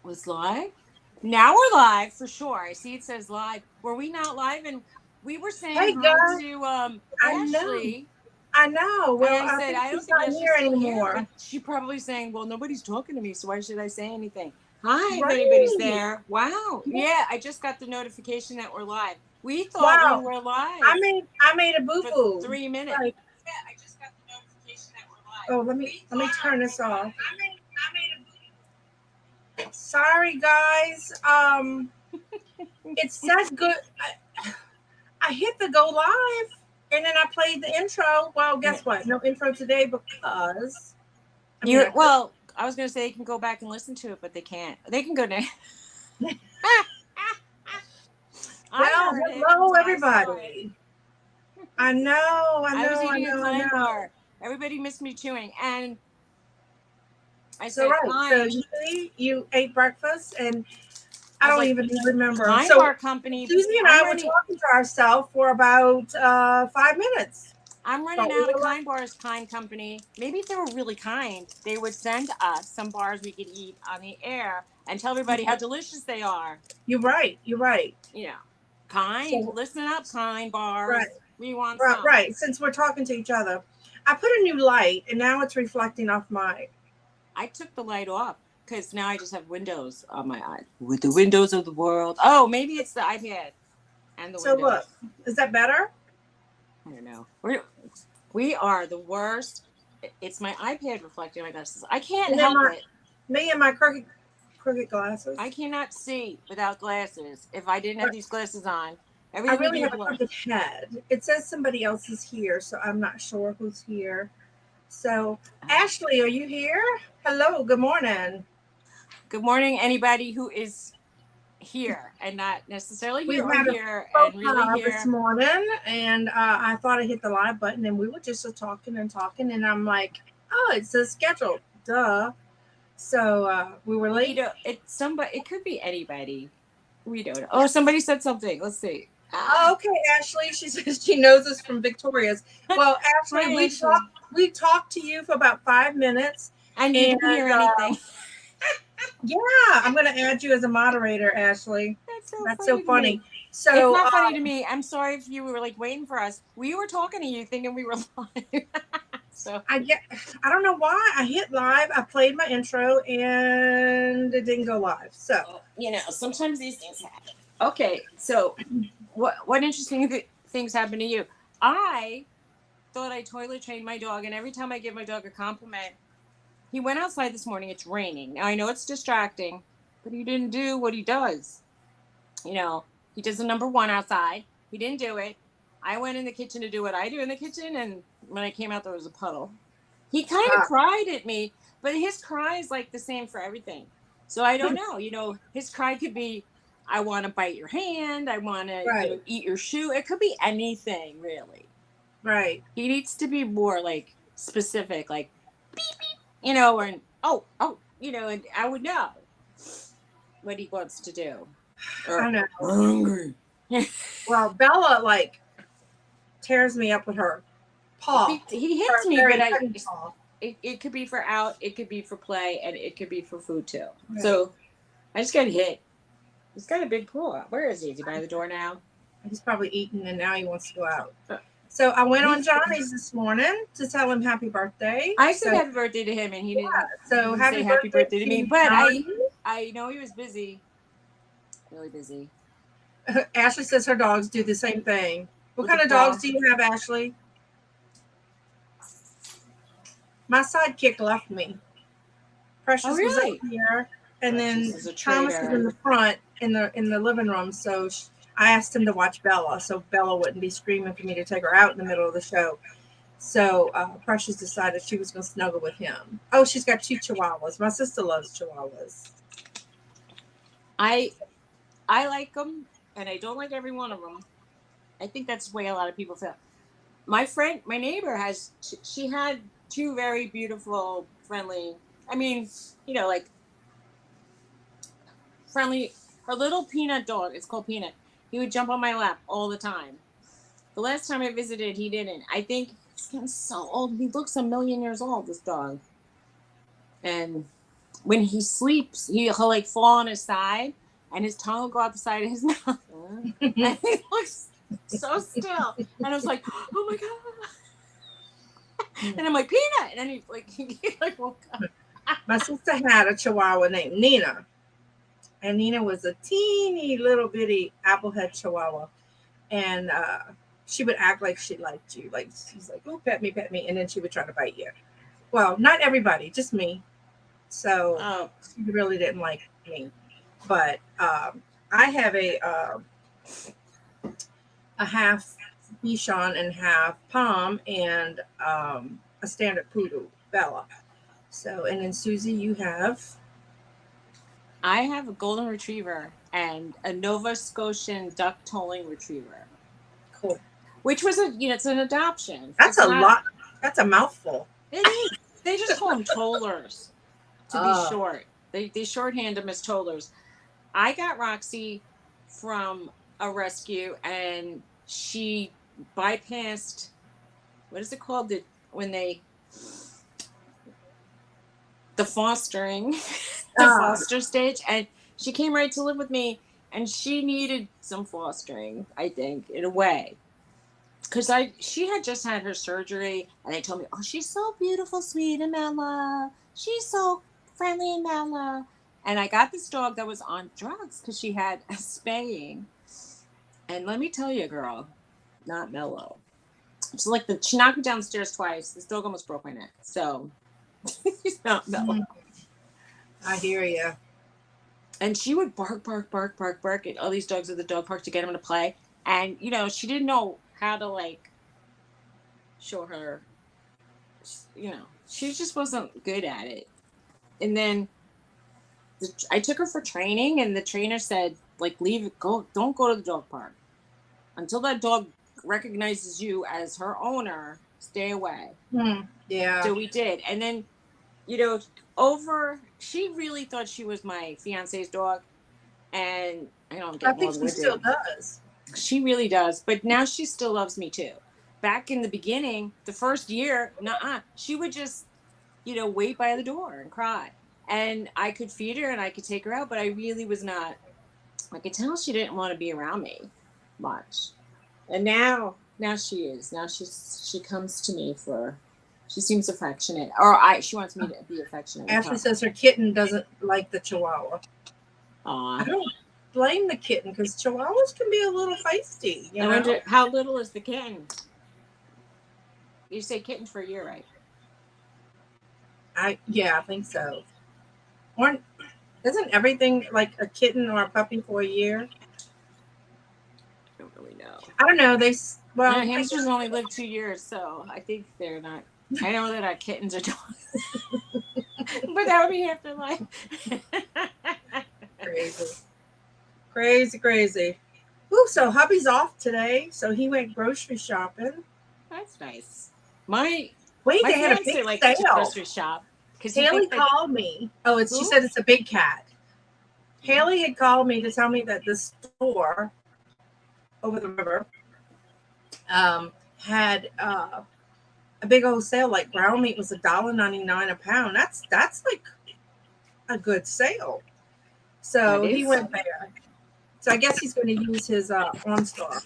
Was live? Now we're live for sure. I see it says live. Were we not live? And we were saying Hey hi guys, to I know, Ashley. I know. And Well, I I said, think I don't she's think not Ashley's here still here, but anymore. she probably saying, well, nobody's talking to me, so why should I say anything? Hi, if anybody's Right. there. Wow. Yeah. Yeah, I just got the notification that we're live. We thought we Wow. were I live made I made a boo for boo. 3 minutes. Like, Yeah, I just got the notification that we're live. oh, let me turn this off. Sorry, guys. It said good. I hit the go live, and then I played the intro. Well, guess what? No intro today because You I could. well, I was gonna say they can go back and listen to it, but they can't. They can go now. I Well, heard it. hello I saw it. everybody. I know, I I was know, I eating a know, I Kind know. bar. Everybody missed me chewing, and I So said right, so Kind you ate breakfast, and I I was don't like, even remember. Kind So Bar Company. Susie and I'm I were running. talking to ourselves for about 5 minutes. I'm running But we out of were like, Kind Bars. Kind Company. Maybe if they were really kind, they would send us some bars we could eat on the air and tell everybody how delicious they are. "You're right, you're right." You know, Kind. So Listen up, Kind right, Bars. We want right, some. right. Since we're talking to each other, I put a new light, and now it's reflecting off my. I took the light off because now I just have windows on my eyes. With the windows of the world. Oh, maybe it's the iPad and the So look, windows. is that better? I don't know. We are the worst. It's my iPad reflecting my glasses. I can't And then help my it. me and my crooked I glasses. cannot see without glasses. If I didn't have But these glasses on, I everything would really be a have a blur. crooked head. It says somebody else is here, so I'm not sure who's here. So, Ashley, are you here? Hello, good morning. Good morning, anybody who is here and not necessarily We here or had a here faux and really pas this here. morning, and I thought I hit the live button, and we were just talking and talking, and I'm like, oh, it says scheduled. Duh. So we were We late. don't. It's somebody. It could be anybody. We don't know. Oh, somebody said something. Let's see. Oh, okay, Ashley. She says she knows us from Victoria's. Well, Ashley, Hi, Ashley. we talked to you for about 5 minutes, And you and didn't hear anything. yeah, I'm going to add you as a moderator, Ashley. That's so That's so funny to funny. me. It's So, not funny to me. I'm sorry if you were like waiting for us. We were talking to you thinking we were live. So, I get, I don't know why I hit live. I played my intro and it didn't go live. So, sometimes these things happen. Okay, so what interesting things happen to you? I thought I toilet trained my dog, and every time I give my dog a compliment, he went outside this morning. It's raining. Now I know it's distracting, but he didn't do what he does. You know, he does the number one outside. He didn't do it. I went in the kitchen to do what I do in the kitchen, and when I came out, there was a puddle. He kind of uh, cried at me, but his cry is like the same for everything. So I don't know. His cry could be, I want to bite your hand. I want to, right, eat your shoe. It could be anything, really. right. He needs to be more like specific, like, or and I would know what he wants to do. I Or know. hungry. Well, Bella like tears me up with her paw, He hits her me, but very cutting paw. it could be for out, it could be for play, and it could be for food too. Right. So I just got hit. He's got a big paw. Where is he? Is he by the door now? He's probably eaten and now he wants to go out. Uh, So I went on He's. Johnny's this morning to tell him happy birthday. I said So happy birthday to him, and he yeah, didn't so even say happy happy birthday birthday to me. to But I Johnny. I know he was busy, really busy Ashley says her dogs do the same thing. What with the kind of dogs paw. do you have, Ashley? My sidekick left me. Oh, Precious was over really? here, and Precious then is a Thomas was in traitor. the front in the living room. So I asked him to watch Bella, so Bella wouldn't be screaming for me to take her out in the middle of the show. So Precious decided she was going to snuggle with him. Oh, she's got two chihuahuas. My sister loves chihuahuas. I I like them, and I don't like every one of them. I think that's the way a lot of people feel. My neighbor she had two very beautiful, friendly. I mean, like friendly. Her little Peanut dog. It's called Peanut. He would jump on my lap all the time. The last time I visited, he didn't. I think he's getting so old. He looks a million years old. This dog, and when he sleeps, he'll like fall on his side, and his tongue will go out the side of his mouth, and he looks so still. And I was like, oh my god! And I'm like, Peanut, and then he like woke up. My sister had a Chihuahua named Nina, and Nina was a teeny little bitty applehead Chihuahua, and she would act like she liked you, like she's like, oh, pet me, and then she would try to bite you. Well, not everybody, just me. So she really didn't like me. But I have a half Bichon and half Pom, and a standard poodle, Bella. So, and then Suzy, you have. I have a golden retriever and a Nova Scotian duck tolling retriever. Cool. Which was it's an adoption. That's a lot. That's a mouthful. It is. They just call them tollers to be short. They shorthand them as tollers. I got Roxy from a rescue, and she bypassed, what is it called? The fostering, foster stage, and she came right to live with me, and she needed some fostering, I think, in a way. Because she had just had her surgery, and they told me, oh, she's so beautiful, sweet, and mellow. She's so friendly and mellow. And I got this dog that was on drugs because she had a spaying. And let me tell you, girl, not mellow. It's like she knocked me downstairs twice. This dog almost broke my neck. So she's not mellow. I hear you. And she would bark at all these dogs at the dog park to get them to play. And, she didn't know how to, like, show her, she just wasn't good at it. And then I took her for training, and the trainer said, like, don't go to the dog park. Until that dog recognizes you as her owner, stay away. Yeah. So we did. And then, she really thought she was my fiance's dog. And I think she still does. She really does. But now she still loves me too. Back in the beginning, the first year, she would just, wait by the door and cry. And I could feed her and I could take her out, but I really was not. I could tell she didn't want to be around me much. And now she is. Now she comes to me she seems affectionate. Or she wants me to be affectionate. Ashley says her kitten doesn't like the Chihuahua. I don't blame the kitten, because Chihuahuas can be a little feisty. I wonder, how little is the kitten? You say kitten for a year, right? I think so. Or isn't everything like a kitten or a puppy for a year? I don't really know. I don't know. Hamsters only live 2 years, so I think they're not. I know they're not kittens or dogs, but that would be after life. Crazy. Ooh, so hubby's off today, so he went grocery shopping. That's nice. They had a big sale. Grocery shop. Haley called me. Oh, she said it's a big cat. Haley had called me to tell me that the store over the river had a big old sale. Like ground meat was $1.99 a pound. That's like a good sale. So he went there. So I guess he's going to use his OnStar,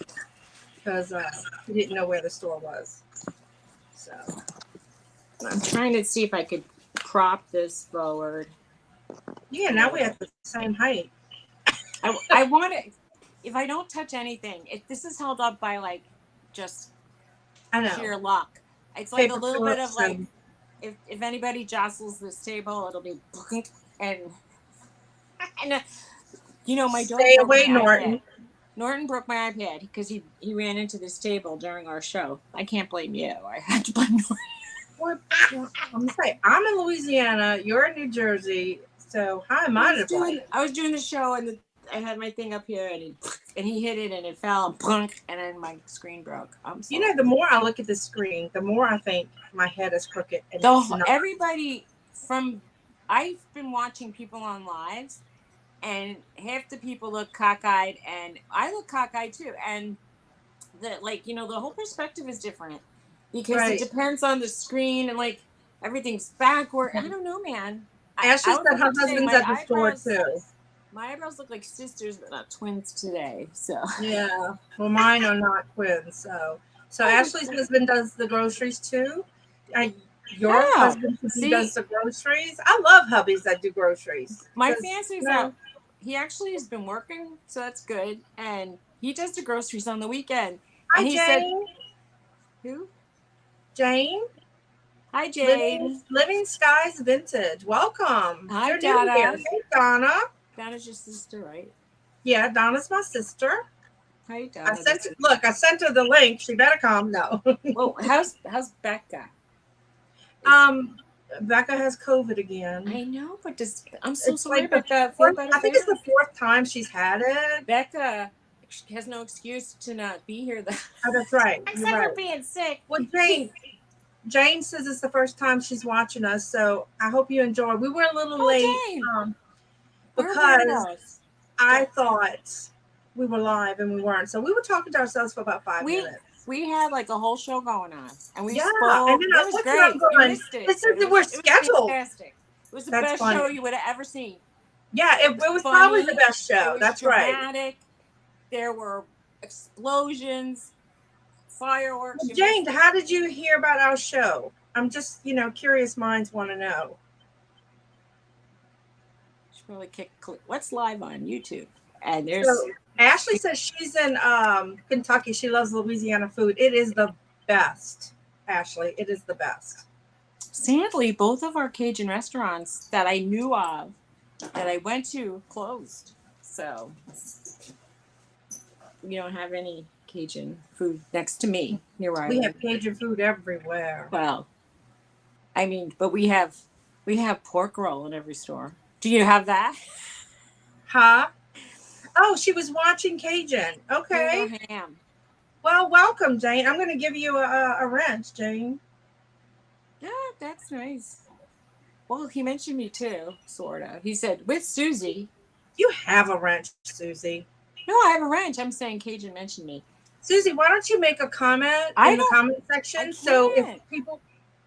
because he didn't know where the store was. So I'm trying to see if I could prop this forward. Yeah, now we're at the same height. I want it. If I don't touch anything, this is held up by like just sheer luck. It's like a little bit of like, if anybody jostles this table, it'll be and my dog. Stay away, Norton. Norton broke my iPad because he ran into this table during our show. I can't blame you. I had to blame Norton. What? I'm gonna say, I'm in Louisiana. You're in New Jersey. So how am I to blame? I was doing the show, and I had my thing up here, and he hit it, and it fell, and then my screen broke. I'm sorry. The more I look at the screen, the more I think my head is crooked. And I've been watching people on lives, and half the people look cockeyed, and I look cockeyed too, and the whole perspective is different. Because it depends on the screen, and like everything's backward. I don't know, man. Ashley I was said her about to say, husband's my at the store eyebrows, too. my eyebrows look like sisters, but not twins today. So Yeah. Well, mine are not twins. So Ashley's husband does the groceries too. Your oh, husband he see, does the groceries. I love hubbies that do groceries. my 'Cause, fiance's out. He actually has been working, so that's good. And he does the groceries on the weekend. Hi And he said, Jane. "Who? Jane. Hi, Jade. Living Skies Vintage. Welcome. Hi, You're new here. Dada. Hey Donna. Donna's your sister, right? Yeah, Donna's my sister. Hi, Donna. I sent her the link. She better come. No. Well, how's Becca? Becca has COVID again. I know, but I'm so It's sorry, like Becca. Feel better I think fast. it's the fourth time she's had it. Becca has no excuse to not be here, though. Oh, that's right. You're Except right. for being sick. Well, Jane says it's the first time she's watching us, so I hope you enjoy. We were a little late because I thought we were live and we weren't. So we were talking to ourselves for about 5 minutes. We had like a whole show going on, and we and spoke. then It was great. You missed it. This is we're scheduled. It was the best show you would have ever seen. Yeah, it was probably the best show. That's dramatic. Right. There were explosions, fireworks. Well, Jane, how did you hear about our show? I'm just, curious minds want to know. Should really click. What's live on YouTube? And there's Ashley says she's in Kentucky. She loves Louisiana food. It is the best, Ashley. It is the best. Sadly, both of our Cajun restaurants that I knew of, that I went to, closed. So we don't have any Cajun food next to me near where I live. We have Cajun food everywhere. Well, I mean, but we have pork roll in every store. Do you have that? Huh? Oh, she was watching Cajun. Okay. Ham. Well, welcome, Jane. I'm going to give you a wrench, Jane. Yeah, that's nice. Well, he mentioned me too, sort of. He said, with Suzy. You have a wrench, Suzy. No, I have a wrench. I'm saying Cajun mentioned me. Suzy, why don't you make a comment in the comment section? So if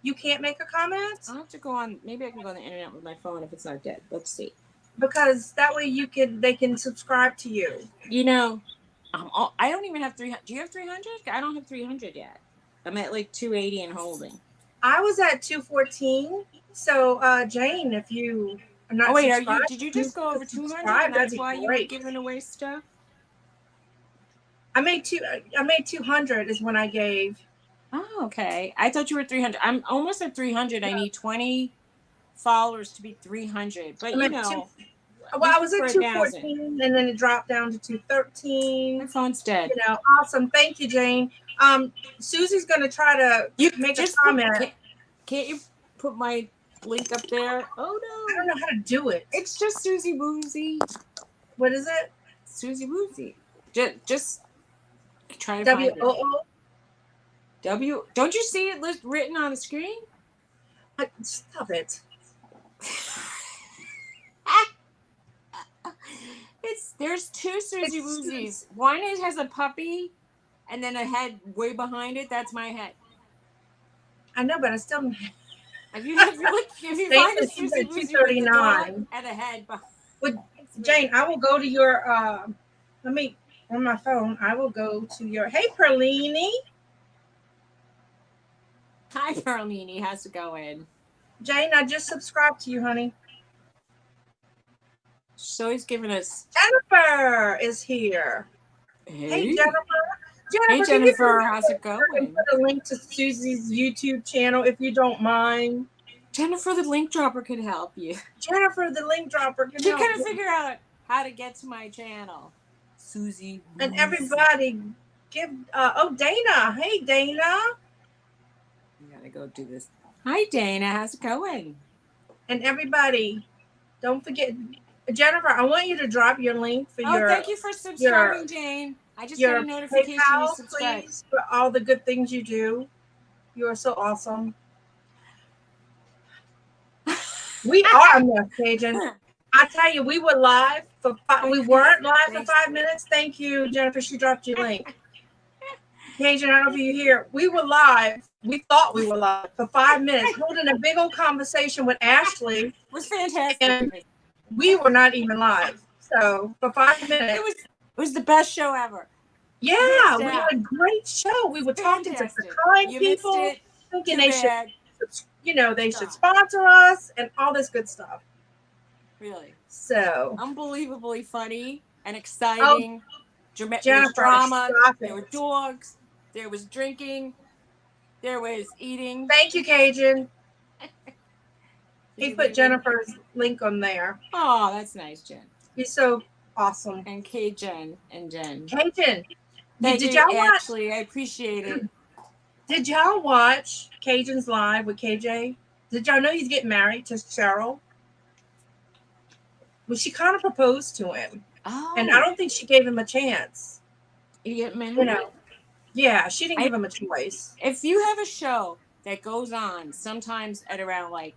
you can't make a comment? I'll have to go on. Maybe I can go on the internet with my phone if it's not dead. Let's see. Because that way they can subscribe to you. I don't even have 300. Do you have 300? I don't have 300 yet. I'm at like 280 and holding. I was at 214. So, Jane, if you are not subscribed, did you just go over 200? And that's why you were giving away stuff? I made 200 is when I gave. Oh, okay. I thought you were 300. I'm almost at 300. I need 20 followers to be 300. But I was at 214 and then it dropped down to 213. My phone's dead. Awesome. Thank you, Jane. Suzy's going to try to make a comment. Can't you put my link up there? Oh, no. I don't know how to do it. It's just Suzy Woozy. What is it? Suzy Woozy. Just try to find it. W. Don't you see it written on the screen? Stop it. There's two Suzy Woozys. One has a puppy and then a head way behind it. That's my head. I know, but I still. If you find a Suzy Woozy with a dog and a head behind. Jane, I will go to your on my phone. I will go to your. Hey, Perlini. Hi, Perlini. How's it going? Jane, I just subscribed to you, honey. So he's giving us. Jennifer is here. Hey, Jennifer. Hey, Jennifer. How's it going? Put a link to Suzy's YouTube channel if you don't mind. Jennifer, the link dropper can help you. Jennifer, the link dropper can help you. She couldn't figure out how to get to my channel. Suzy. And everybody give. Dana. Hey, Dana. We gotta go do this. Hi, Dana. How's it going? And everybody, don't forget. Jennifer, I want you to drop your link for your. Oh, thank you for subscribing, Jane. I just got a notification you subscribed. Please, for all the good things you do. You are so awesome. We are Miss Cajun. I tell you, we were live for we weren't live for 5 minutes. Thank you, Jennifer. She dropped your link. Cajun, I don't know if you hear, we were live. We thought we were live for 5 minutes, holding a big old conversation with Ashley. It was fantastic. And we were not even live. So for 5 minutes. It was the best show ever. Yeah, we had a great show. We were talking to the kind people, thinking they should, they should sponsor us and all this good stuff. Really. So unbelievably funny and exciting. There was drama. There were dogs. There was drinking. There was eating. Thank you, Cajun. He put Jennifer's link on there. Oh, that's nice, Jen. He's so awesome. And Cajun and Jen. Cajun. Did y'all watch? Ashley, I appreciate it. Did y'all watch Cajun's live with KJ? Did y'all know he's getting married to Cheryl? Well, she kind of proposed to him. Oh. And I don't think she gave him a chance. You get married? Yeah, she didn't give him a choice. If you have a show that goes on sometimes at around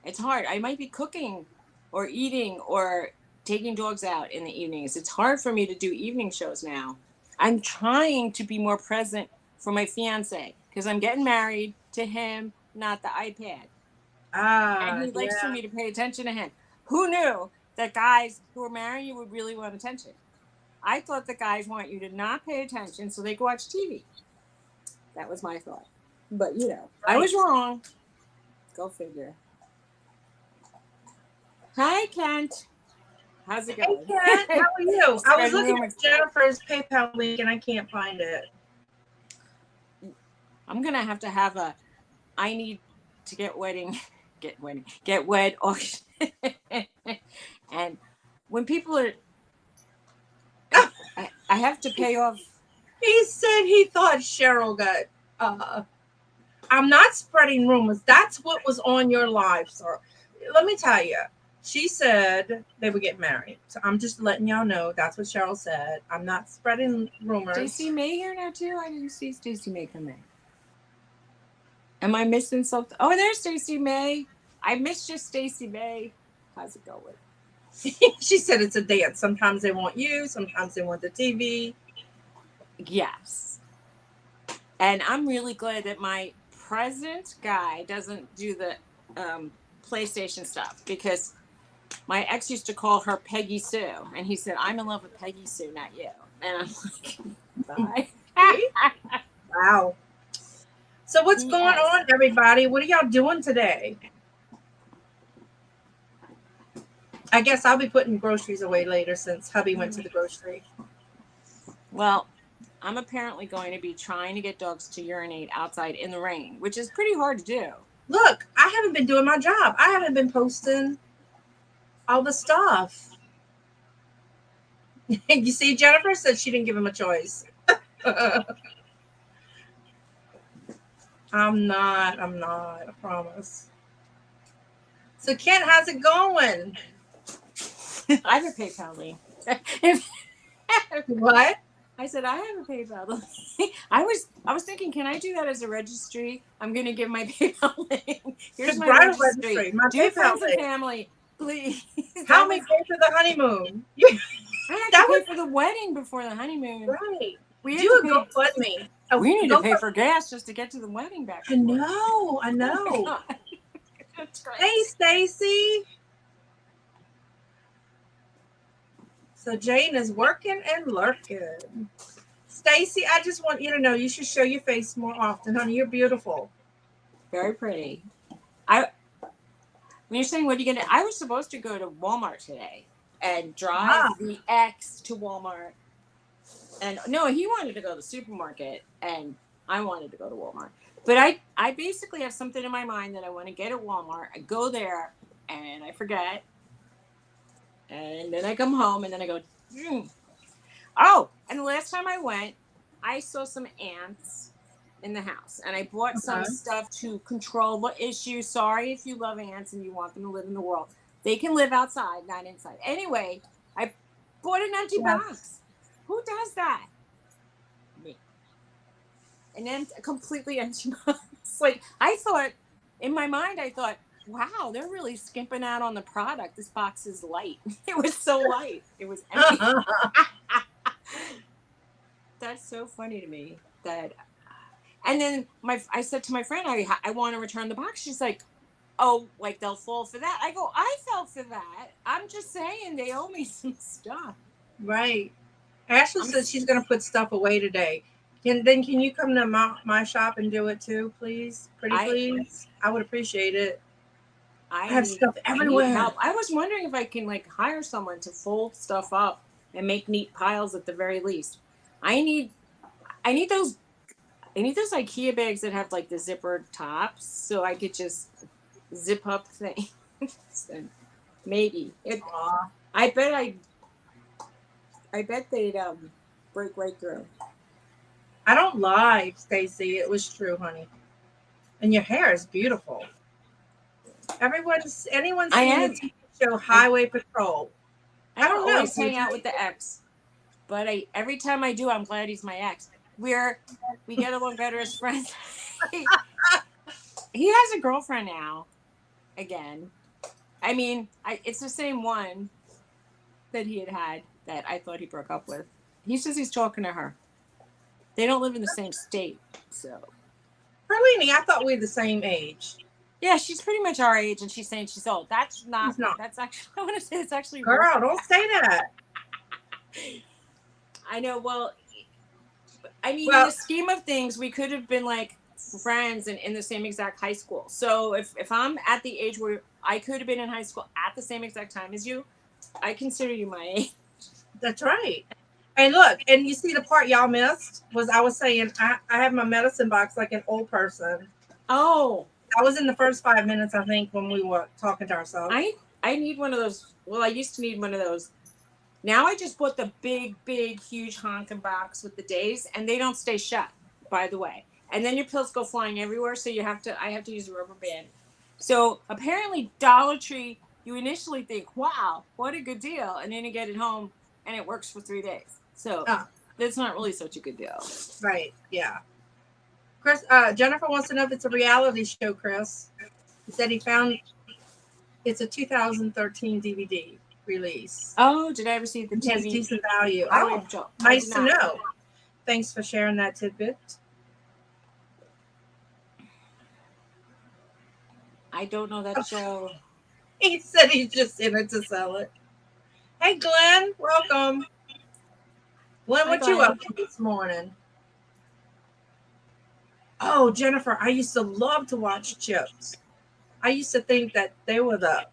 it's hard. I might be cooking or eating or taking dogs out in the evenings. It's hard for me to do evening shows now. I'm trying to be more present for my fiance because I'm getting married to him, not the iPad. And he likes for me to pay attention to him. Who knew that guys who are marrying you would really want attention? I thought the guys want you to not pay attention so they can watch TV. That was my thought. But, I was wrong. Go figure. Hi, Kent. How's it going? Hey, Kent. How are you? I was looking at Jennifer's PayPal link and I can't find it. I'm going to have I need to get wed auction. And when people are, I have to pay off. He said he thought Cheryl got, I'm not spreading rumors. That's what was on your live, sir. Let me tell you. She said they would get married. So I'm just letting y'all know that's what Cheryl said. I'm not spreading rumors. Stacey May here now too? I didn't see Stacey May come in. Am I missing something? Oh, there's Stacey May. I missed you, Stacey May. How's it going? She said it's a dance. Sometimes they want you. Sometimes they want the TV. Yes. And I'm really glad that my present guy doesn't do the PlayStation stuff because my ex used to call her Peggy Sue. And he said, I'm in love with Peggy Sue, not you. And I'm like, bye. Wow. So what's going on, everybody? What are y'all doing today? I guess I'll be putting groceries away later since hubby went to the grocery. Well, I'm apparently going to be trying to get dogs to urinate outside in the rain, which is pretty hard to do. Look, I haven't been doing my job. I haven't been posting all the stuff. You see, Jennifer said she didn't give him a choice. I'm not, I promise. So, Kent, how's it going? I have a PayPal link. What? I said, I have a PayPal link. I was thinking, can I do that as a registry? I'm going to give my PayPal link. Here's my registry. My Dear PayPal friends link. And family, please. Help me pay for the honeymoon. I had to pay for the wedding before the honeymoon. Right. We do a GoFundMe. We need to pay for gas just to get to the wedding back. I know. Oh hey, Stacy. So Jane is working and lurking. Stacy, I just want you to know you should show your face more often, honey. You're beautiful. Very pretty. When you're saying what are you gonna, I was supposed to go to Walmart today and drive the ex to Walmart. And no, he wanted to go to the supermarket and I wanted to go to Walmart. But I basically have something in my mind that I want to get at Walmart. I go there and I forget. And then I come home and then I go, Oh, and the last time I went, I saw some ants in the house. And I bought some stuff to control the issue. Sorry if you love ants and you want them to live in the world. They can live outside, not inside. Anyway, I bought an empty box. Who does that? Me. And a completely empty box. In my mind, I thought, wow, they're really skimping out on the product. This box is light. It was so light. It was empty. That's so funny to me. that. And then I said to my friend, I want to return the box. She's like, oh, like they'll fall for that. I go, I fell for that. I'm just saying they owe me some stuff. Right. Ashley I'm said she's going to put stuff away today. Can you come to my shop and do it too, please? Pretty I please. I would appreciate it. I I have need stuff I need everywhere. help. I was wondering if I can like hire someone to fold stuff up and make neat piles at the very least. I need I need those I need those IKEA bags that have like the zippered tops so I could just zip up things. And maybe it. Aw. I bet I bet they'd break right through. I don't lie, Stacy. It was true, honey. And your hair is beautiful. Anyone I seen the am. TV show I Highway Patrol? I I don't don't know. always hang out with the ex, but I every time I do, I'm glad he's my ex. We get along better as friends. he, he has a girlfriend now. Again, I mean, it's the same one that he had that I thought he broke up with. He says he's talking to her. They don't live in the same state, so Perlini, I thought we were the same age. yeah, she's pretty much our age, and she's saying she's old. That's not. He's not. That's actually. I want to say it's actually worse. Girl, don't say that. I know. Well, I mean, in Well, the scheme of things, we could have been like friends and in the same exact high school. So if I'm at the age where I could have been in high school at the same exact time as you, I consider you my age. that's right. And look, and you see the part y'all missed was I was saying I have my medicine box like an old person. Oh, I was in the first 5 minutes, I think, when we were talking to ourselves. I need one of those. Well, I used to need one of those. Now I just bought the big, huge honking box with the days, and they don't stay shut, by the way. And then your pills go flying everywhere, so I have to use a rubber band. So apparently Dollar Tree, you initially think, wow, what a good deal. And then you get it home and it works for 3 days. So Oh, that's not really such a good deal. right. Yeah. Chris, Jennifer wants to know if it's a reality show, Chris. He said he found it's a 2013 DVD release. Oh, did I ever see the It has TV? decent value. Highway Oh, Patrol? nice to know. Thanks for sharing that tidbit. I don't know that show. He said he's just in it to sell it. Hey, Glenn, welcome. Glenn, Hi, what you Glenn. up to this morning? Oh, Jennifer, I used to love to watch Chips. I used to think that they were the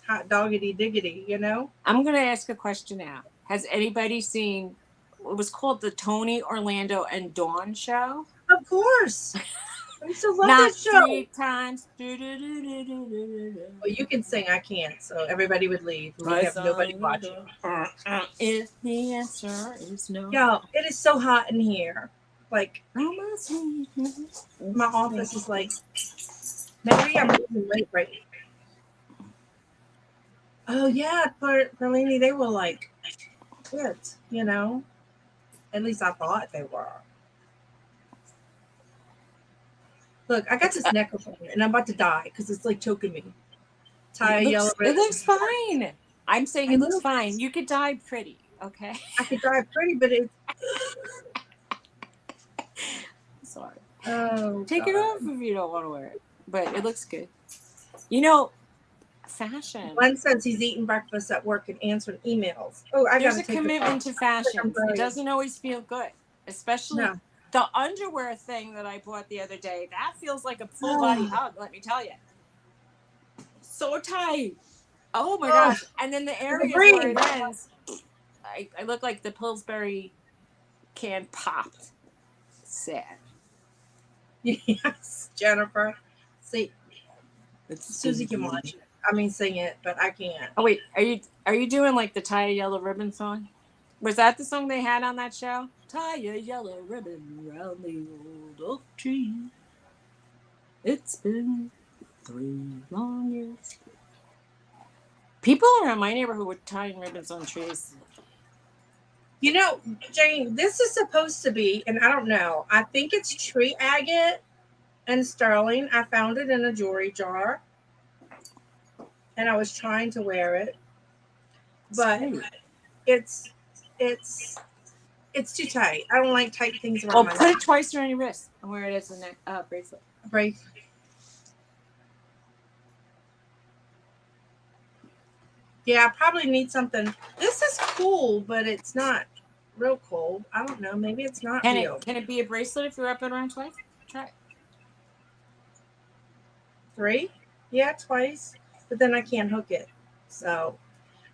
hot doggity diggity, you know? I'm going to ask a question now. Has anybody seen, it was called the Tony Orlando and Dawn show? Of course. I used to love Not that show. 3 times. Well, you can sing, I can't, so everybody would leave. We would have nobody watching. If the answer is no. Yo, it is so hot in here. Like, my sweetness. my office is like, maybe I'm losing weight right now. Oh, yeah, Perlini, they were like, it, you know? At least I thought they were. Look, I got this necklace on and I'm about to die because it's like choking me. It looks fine. I'm saying it looks fine. Fine. You could die pretty, okay? I could die pretty, but it. Sorry. Oh, Take God. it off if you don't want to wear it. But it looks good. You know, fashion. Glenn says he's eating breakfast at work and answering emails. Oh, There's a commitment to fashion. It doesn't always feel good, especially the underwear thing that I bought the other day. That feels like a full body hug, let me tell you. So tight. Oh my gosh. And then the areas where it ends, I look like the Pillsbury can popped. Sad. Yes, Jennifer. See, Suzy can watch it. I mean, sing it, but I can't. Oh wait, are you doing like the tie a yellow ribbon song? Was that the song they had on that show? Tie a yellow ribbon around the old oak tree. It's been 3 long years. People around my neighborhood were tying ribbons on trees. You know, Jane, this is supposed to be, and I don't know, I think it's tree agate and sterling. I found it in a jewelry jar, and I was trying to wear it, but it's It's too tight. I don't like tight things around Well, my put neck. it twice around your wrist and wear it as a neck bracelet. Right. Yeah, I probably need something. This is cool, but it's not real cool. I don't know. Maybe it's not real. Can it be a bracelet if you wrap it around twice? Try it. 3? Yeah, twice. But then I can't hook it. So,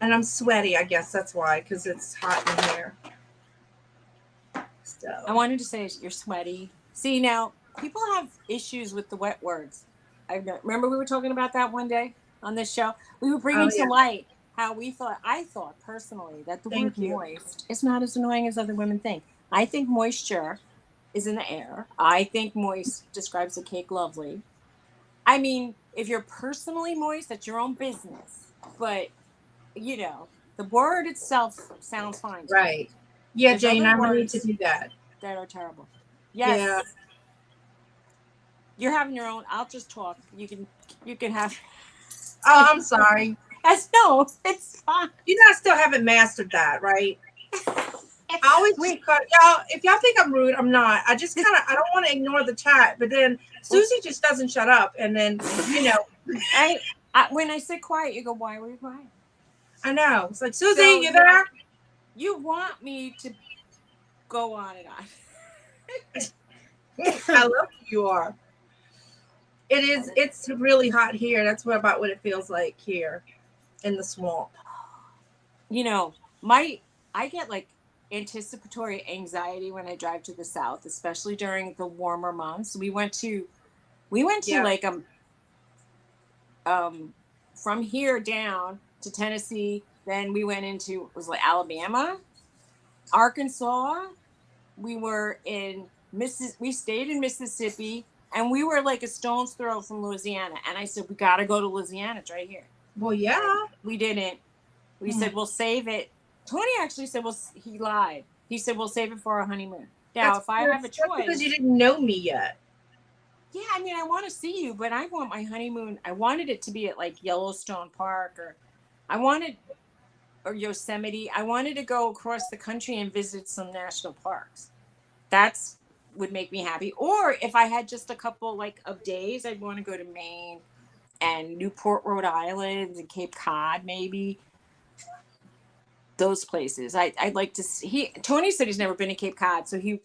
and I'm sweaty. I guess that's why, because it's hot in here. So I wanted to say you're sweaty. See, now people have issues with the wet words. Remember we were talking about that one day on this show. We were oh bringing to yeah, light how I thought personally that the word thank you. moist is not as annoying as other women think. I think moisture is in the air. I think moist describes a cake lovely. I mean, if you're personally moist, that's your own business. But the word itself sounds fine to me. Right. Yeah, There's Jane, other I'm gonna need to words do that. that are terrible. Yeah. Yes, you're having your own. I'll just talk. You can have. Oh, I'm sorry. No, it's fine. You know, I still haven't mastered that, right? I always just cut y'all. If y'all think I'm rude, I'm not. I just kind of I don't want to ignore the chat, but then Suzy just doesn't shut up, and then I when I sit quiet, you go, "Why were you quiet?" I know it's like Suzy, So you there? you want me to go on and on. I love who you are. It is. It's really hot here. That's about what it feels like here in the swamp. I get like anticipatory anxiety when I drive to the south, especially during the warmer months. We went to Yeah. like from here down to Tennessee, then we went into it was like Alabama, Arkansas. We stayed in Mississippi, and we were like a stone's throw from Louisiana. And I said, we got to go to Louisiana. It's right here. Well, yeah. And we didn't. We said, we'll save it. Tony actually said, well, he lied. He said, we'll save it for our honeymoon. Now, if I have a choice. Because you didn't know me yet. Yeah, I mean, I want to see you, but I want my honeymoon. I wanted it to be at like Yellowstone Park, or Yosemite. I wanted to go across the country and visit some national parks. That's would make me happy. Or if I had just a couple like of days, I'd want to go to Maine and Newport, Rhode Island, and Cape Cod, maybe. Those places. I'd like to see. Tony said he's never been to Cape Cod, so he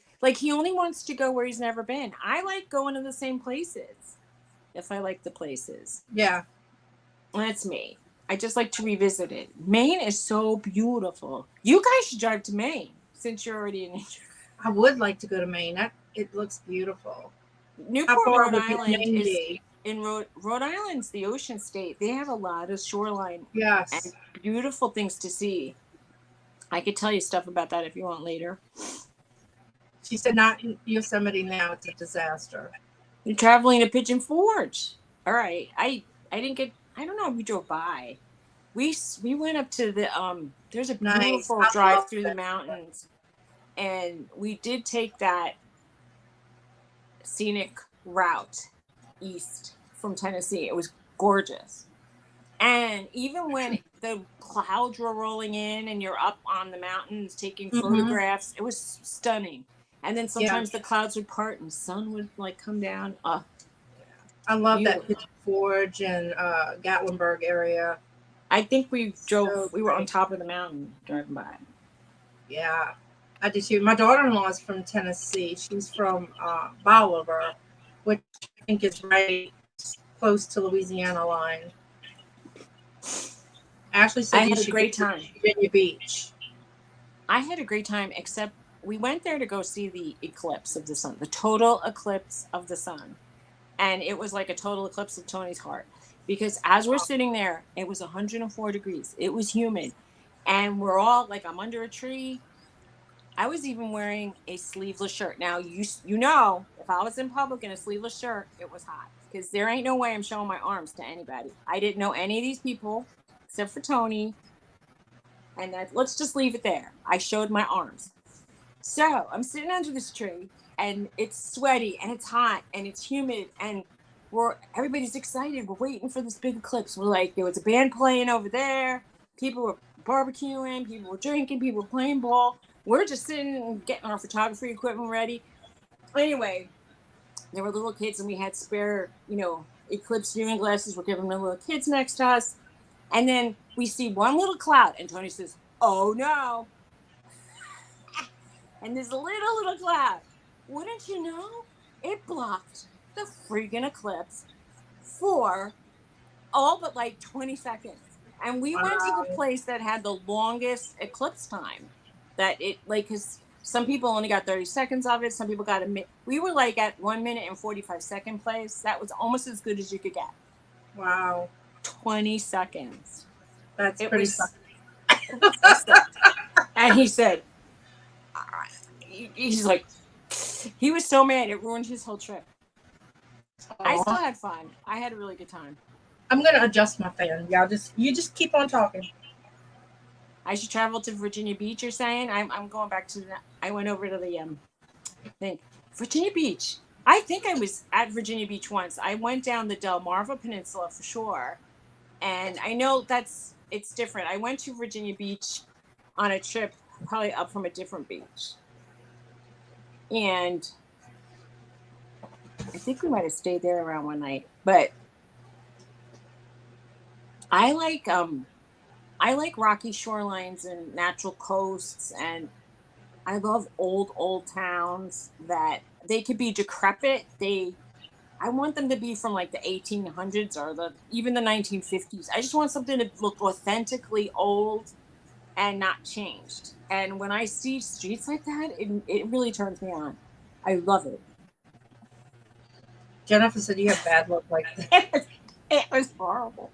only wants to go where he's never been. I like going to the same places if I like the places. Yeah. That's me. I just like to revisit it. Maine is so beautiful. You guys should drive to Maine since you're already in. I would like to go to Maine. It looks beautiful. Newport, Rhode Island is in Rhode Island's the ocean state. They have a lot of shoreline and beautiful things to see. I could tell you stuff about that if you want later. She said not in Yosemite now. It's a disaster. You're traveling to Pigeon Forge. All right. I didn't get. I don't know if we drove by. We went up to the There's a beautiful drive through the mountains, and we did take that scenic route east from Tennessee. It was gorgeous. And even when the clouds were rolling in and you're up on the mountains taking photographs, it was stunning. And then sometimes the clouds would part and sun would like come down. I love that Pigeon Forge and Gatlinburg area. I think we were on top of the mountain driving by. Yeah, I did too. My daughter-in-law is from Tennessee. She's from Bolivar, which I think is right close to Louisiana line. Ashley said I had a great time. Virginia Beach. I had a great time, except we went there to go see the eclipse of the sun, the total eclipse of the sun. And it was like a total eclipse of Tony's heart. Because as we're sitting there, it was 104 degrees. It was humid. And we're all like, I'm under a tree. I was even wearing a sleeveless shirt. Now, you know, if I was in public in a sleeveless shirt, it was hot. Because there ain't no way I'm showing my arms to anybody. I didn't know any of these people except for Tony. And let's just leave it there. I showed my arms. So I'm sitting under this tree, and it's sweaty, and it's hot, and it's humid, and everybody's excited. We're waiting for this big eclipse. We're like, there was a band playing over there. People were barbecuing. People were drinking. People were playing ball. we're just sitting and getting our photography equipment ready. Anyway, there were little kids and we had spare, eclipse viewing glasses. We're giving them little kids next to us. And then we see one little cloud and Tony says, "Oh no." And this little cloud, wouldn't you know, it blocked the freaking eclipse for all but like 20 seconds. And we went to the Wow. place that had the longest eclipse time. That it, like, because some people only got 30 seconds of it. Some people got a minute. We were like at 1 minute and 45-second place. That was almost as good as you could get. Wow. 20 seconds. That's It pretty was, sucky. and he said, he's like, he was so mad. It ruined his whole trip. I still had fun. I had a really good time. I'm gonna adjust my fan. You just keep on talking. I should travel to Virginia Beach. You're saying I'm going back to I went over to the thing, Virginia Beach. I think I was at Virginia Beach once. I went down the Delmarva Peninsula for sure, and I know it's different. I went to Virginia Beach on a trip, probably up from a different beach, and I think we might have stayed there around one night. But I like rocky shorelines and natural coasts, and I love old towns that they could be decrepit. I want them to be from like the 1800s or even the 1950s. I just want something to look authentically old and not changed. And when I see streets like that, it really turns me on. I love it. Jennifer said you have bad luck like that. It was horrible.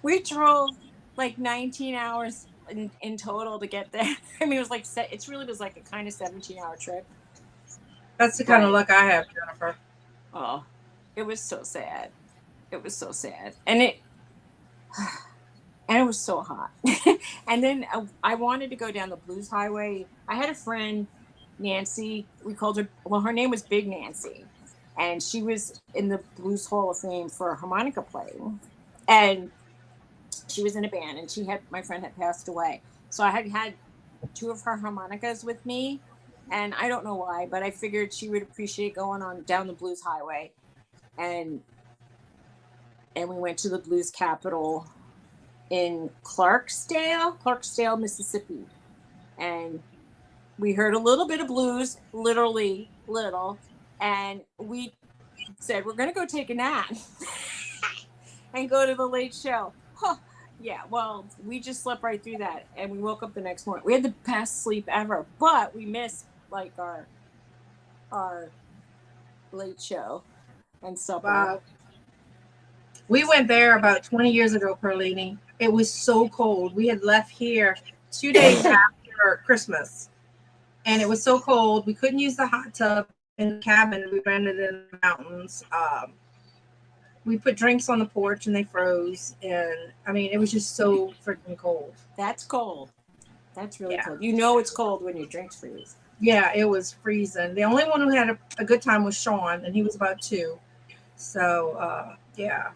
We drove like 19 hours in total to get there. I mean, it was like it really was like a kind of 17-hour trip. That's the kind of luck I have, Jennifer. Oh, it was so sad. It was so sad, and it was so hot. And then I wanted to go down the Blues Highway. I had a friend, Nancy. We called her. Well, her name was Big Nancy, and she was in the Blues Hall of Fame for harmonica playing, and she was in a band. And my friend had passed away, so I had 2 of her harmonicas with me, and I don't know why, but I figured she would appreciate going on down the Blues Highway, and we went to the Blues Capitol in Clarksdale, Mississippi, and we heard a little bit of blues, literally little, and we said we're gonna go take a nap and go to the late show. Huh. Yeah, well, we just slept right through that, and we woke up the next morning. We had the best sleep ever, but we missed like our late show and supper. Wow. We went there about 20 years ago, Perlini. It was so cold. We had left here 2 days after Christmas, and it was so cold. We couldn't use the hot tub in the cabin we rented in the mountains. We put drinks on the porch and they froze. And I mean, it was just so freaking cold. That's cold. That's really cold. You know it's cold when your drinks freeze. Yeah, it was freezing. The only one who had a good time was Sean, and he was about 2. So, yeah.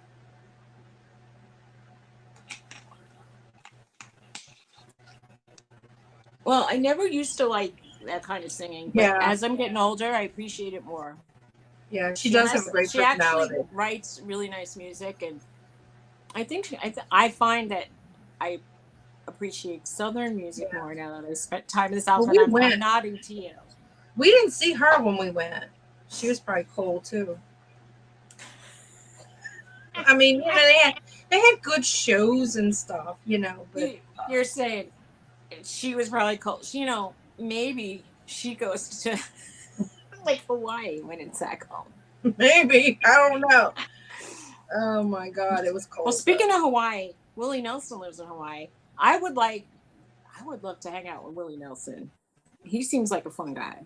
Well, I never used to like that kind of singing, but as I'm getting older, I appreciate it more. Yeah, she does have a great personality. She actually writes really nice music, and I think I find that I appreciate Southern music more now that I spent time in the South. Well, I'm nodding to you. We didn't see her when we went. She was probably cold too. I mean, they had good shows and stuff, But you're saying she was probably cold. Maybe she goes to like Hawaii when it's that cold. Maybe. I don't know. Oh my God, it was cold. Well, speaking of Hawaii, Willie Nelson lives in Hawaii. I would love to hang out with Willie Nelson. He seems like a fun guy.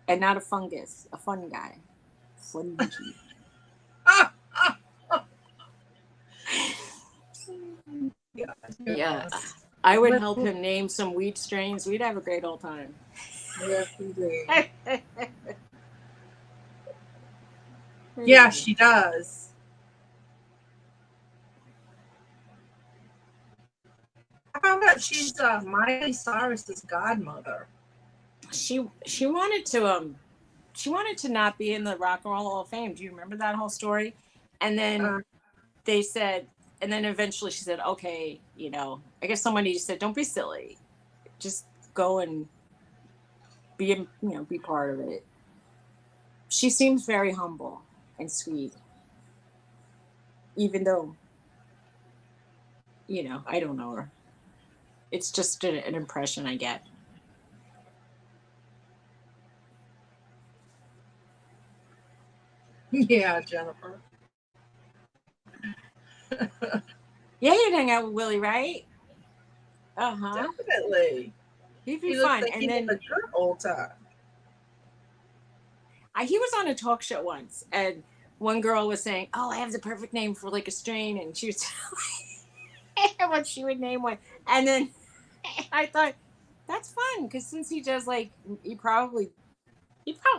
And not a fungus, a fun guy. Fungi. Yeah. I would help him name some wheat strains. We'd have a great old time. Yes, indeed. Yeah, she does. I found out she's Miley Cyrus's godmother. she wanted to not be in the Rock and Roll Hall of Fame. Do you remember that whole story? And then they said, and then eventually she said, okay, I guess somebody said, don't be silly, just go and be part of it. She seems very humble and sweet, even though, I don't know her. It's just an impression I get. Yeah, Jennifer. Yeah, you'd hang out with Willie, right? Definitely. He'd be He looks fun. like And he then had a good old time. he was on a talk show once, and one girl was saying, "Oh, I have the perfect name for like a strain," and she was telling what she would name one. And then I thought that's fun because since he does he probably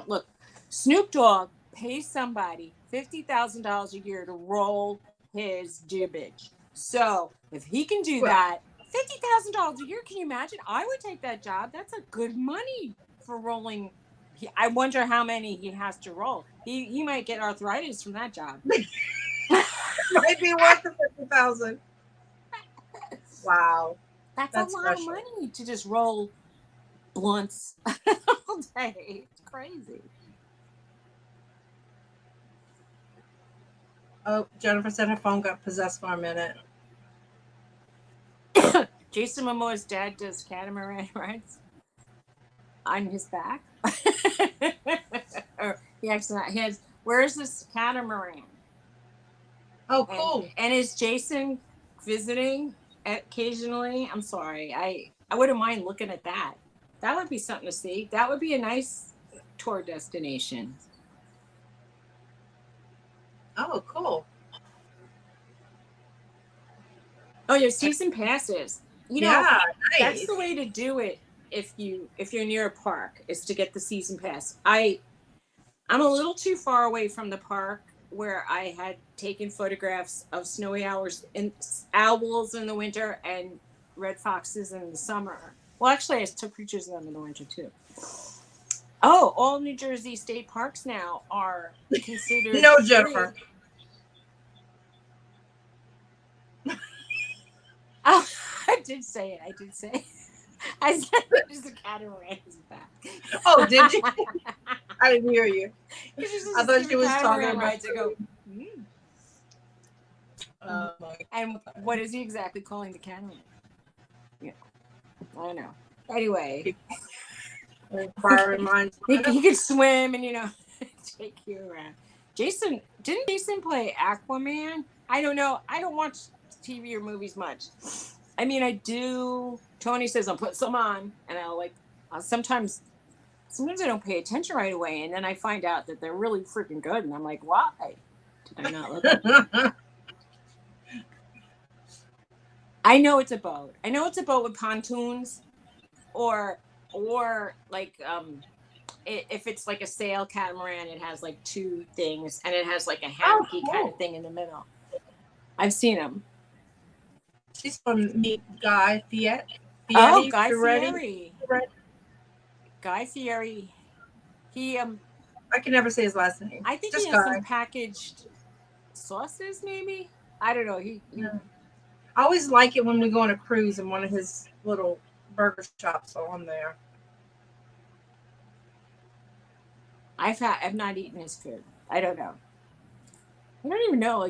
look. Snoop Dogg pays somebody $50,000 a year to roll his gibbage. So if he can do that, $50,000 a year, can you imagine? I would take that job. That's a good money for rolling. I wonder how many he has to roll. He might get arthritis from that job. Might be worth the 50,000. Wow, that's a lot of money to just roll blunts all day. It's crazy. Oh, Jennifer said her phone got possessed for a minute. Jason Momoa's dad does catamaran rides on his back. Or he has. Where's this catamaran? Oh, cool. And is Jason visiting occasionally? I'm sorry. I wouldn't mind looking at that. That would be something to see. That would be a nice tour destination. Oh, cool. Oh, your season passes. Nice. That's the way to do it if you're near a park, is to get the season pass. I'm a little too far away from the park where I had taken photographs of snowy owls in the winter and red foxes in the summer. Well, actually, I took pictures of them in the winter too. Oh, all New Jersey state parks now are considered no, Jennifer. Oh, I did say it. I said there's a catamaran back. Oh, did you? I didn't hear you. I thought she was talking about. Rides. I go. And what is he exactly calling the catamaran? Yeah, I know. Anyway, he could swim and take you around. Didn't Jason play Aquaman? I don't know. I don't watch TV or movies much. I mean, I do. Tony says I'll put some on, and sometimes I don't pay attention right away, and then I find out that they're really freaking good, and I'm like, why did I not look at them? I know it's a boat. I know it's a boat with pontoons, or if it's like a sail catamaran, it has like two things, and it has like a hammocky kind of thing in the middle. I've seen them. She's from Guy Fieri. Oh, Guy Fieri. Guy Fieri. He I can never say his last name. I think he has some packaged sauces, maybe. I don't know. I always like it when we go on a cruise and one of his little burger shops are on there. I've not eaten his food. I don't know. I don't even know.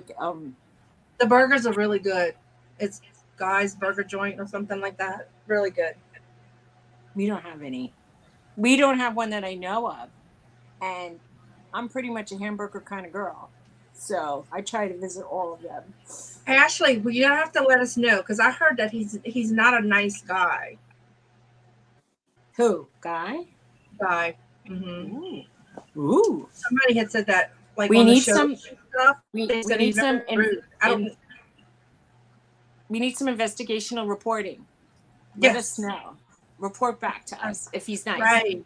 The burgers are really good. It's Guy's Burger Joint or something like that. Really good. We don't have any. We don't have one that I know of, and I'm pretty much a hamburger kind of girl, so I try to visit all of them. Ashley, well, you have to let us know, because I heard that he's not a nice guy. Who? Guy? Mm-hmm. Ooh. Somebody had said that. Like we on need the show some. Stuff, we need some. We need some investigational reporting. Let us know. Report back to us if he's nice. Right.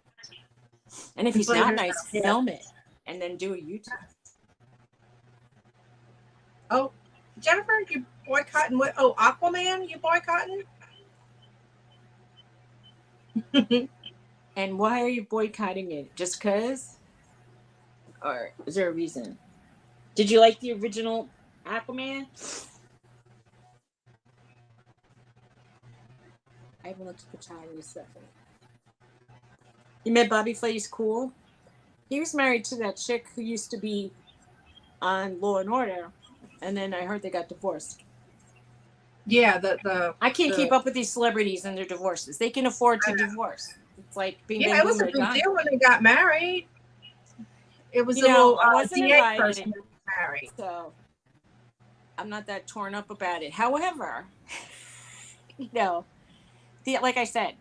And if he's not nice, film it and then do a YouTube. Oh, Jennifer, you boycotting what? Oh, Aquaman, you boycotting? And why are you boycotting it? Just cause? Or is there a reason? Did you like the original Aquaman? I haven't looked at the Chinese stuff. You met Bobby Flay? He's cool. He was married to that chick who used to be on Law and Order, and then I heard they got divorced. Yeah, I can't keep up with these celebrities and their divorces. They can afford to divorce. It's like being it was a big deal when they got married. It was a little I wasn't DA invited, person that was married. so I'm not that torn up about it. However, like I said,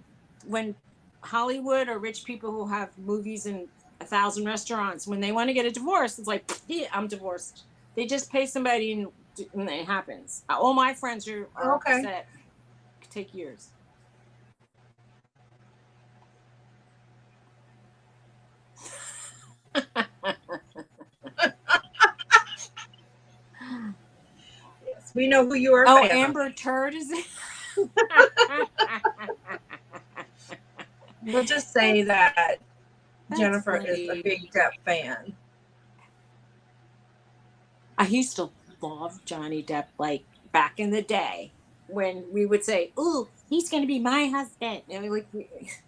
when Hollywood or rich people who have movies and 1,000 restaurants, when they want to get a divorce, it's like, yeah, I'm divorced. They just pay somebody and it happens. All my friends are Okay. upset. It could take years. Yes, we know who you are. Oh, Amber Turd is it? We'll just say that Jennifer is a big Depp fan. I used to love Johnny Depp, like back in the day when we would say, "Ooh, he's going to be my husband." And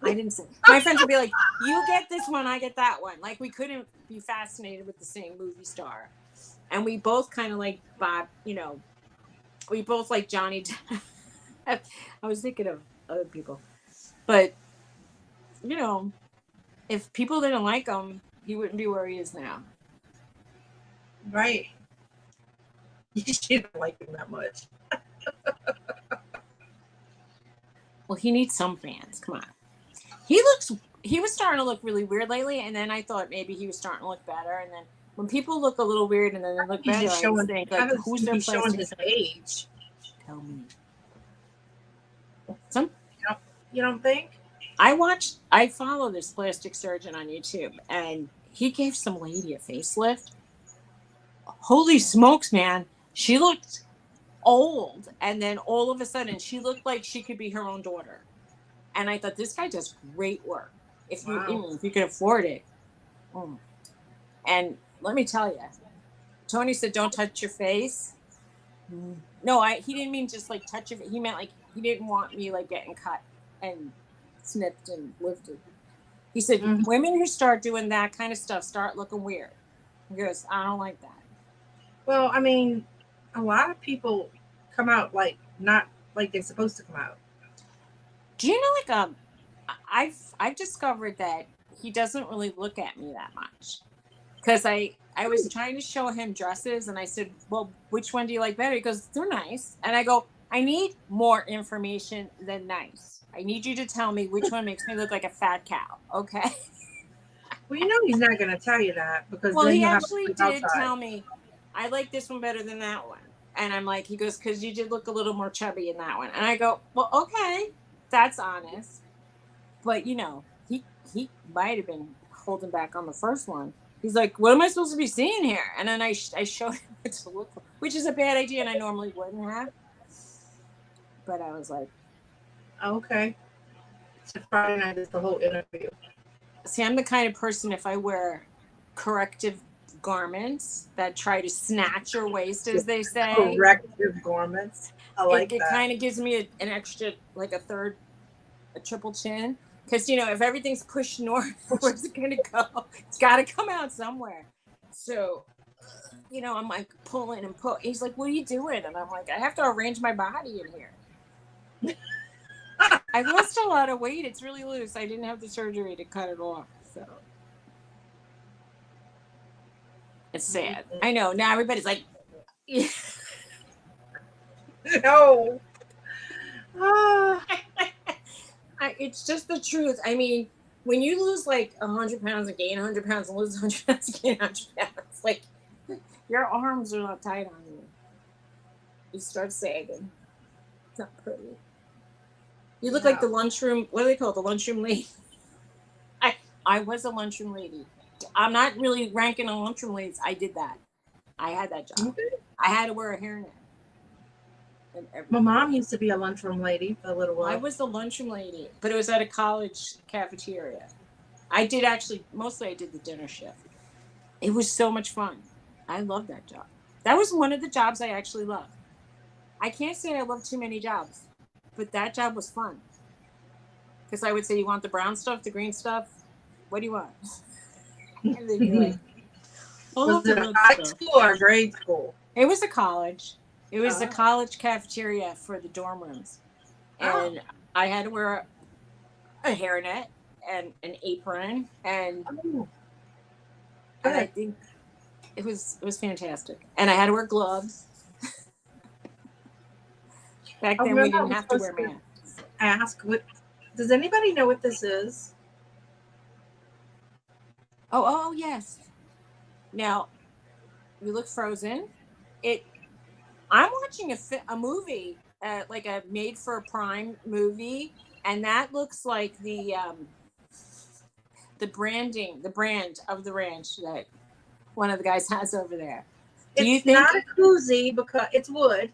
I didn't say. My friends would be like, "You get this one, I get that one." Like we couldn't be fascinated with the same movie star, and we both kind of like Bob. We both like Johnny Depp. I was thinking of other people, but if people didn't like him, he wouldn't be where he is now. Right. She don't like him that much. Well, he needs some fans. Come on. He was starting to look really weird lately, and then I thought maybe he was starting to look better. And then when people look a little weird and then they look better, I just think, like, who's their showing his age? Tell me. You don't think? I follow this plastic surgeon on YouTube, and he gave some lady a facelift. Holy smokes, man. She looked old, and then all of a sudden she looked like she could be her own daughter. And I thought, this guy does great work if you can afford it. And let me tell you, Tony said, "Don't touch your face." No, he didn't mean just like touch your face. He meant like he didn't want me like getting cut and snipped and lifted. He said, women who start doing that kind of stuff start looking weird. He goes, "I don't like that." Well, I mean, a lot of people come out like not like they're supposed to come out. Do you know, like, I've discovered that he doesn't really look at me that much, because I was trying to show him dresses, and I said, "Well, which one do you like better?" He goes, "They're nice." And I go, "I need more information than nice. I need you to tell me which one makes me look like a fat cow." Okay. Well, he's not going to tell you that, because well, then he you'll actually have to did tell me, "I like this one better than that one." And I'm like, he goes, "Because you did look a little more chubby in that one." And I go, "Well, okay, that's honest." But he might have been holding back on the first one. He's like, "What am I supposed to be seeing here?" And then I showed him what to look for, which is a bad idea, and I normally wouldn't have. But I was like, okay. So Friday night is the whole interview. see, I'm the kind of person, if I wear corrective garments that try to snatch your waist, as they say. Corrective garments. I like it that. kind of gives me an extra, like a triple chin. Because, if everything's pushed north, where's it going to go? It's got to come out somewhere. So, I'm like pulling and pull. He's like, "What are you doing?" And I'm like, "I have to arrange my body in here." I lost a lot of weight. It's really loose. I didn't have the surgery to cut it off. So it's sad. I know. Now everybody's like, no. It's just the truth. I mean, when you lose like 100 pounds and gain 100 pounds and lose 100 pounds and gain 100 pounds, like, your arms are not tight on you. You start sagging. It's not pretty. You look like the lunchroom. What do they call it? The lunchroom lady. I was a lunchroom lady. I'm not really ranking on lunchroom ladies. I did that. I had that job. I had to wear a hairnet. and My everything. mom used to be a lunchroom lady for a little I while. was the lunchroom lady, but it was at a college cafeteria. I did actually, mostly I did the dinner shift. It was so much fun. I love that job. That was one of the jobs I actually loved. I can't say I love too many jobs, but that job was fun. Because I would say, you want the brown stuff, the green stuff? What do you want? And they'd be like, I Was love the it a red high stuff. school or grade school? It was a college. It was the Oh. college cafeteria for the dorm rooms. And I had to wear a hairnet and an apron, Oh, and I good. think it was fantastic. And I had to wear gloves. Back I then we remember I didn't was have to supposed wear to masks. ask, what, does anybody know what this is? Oh yes. Now you look frozen. It. I'm watching a movie, like a made for Prime movie, and that looks like the branding, the brand of the ranch that one of the guys has over there. Do you It's not think? a koozie because it's wood.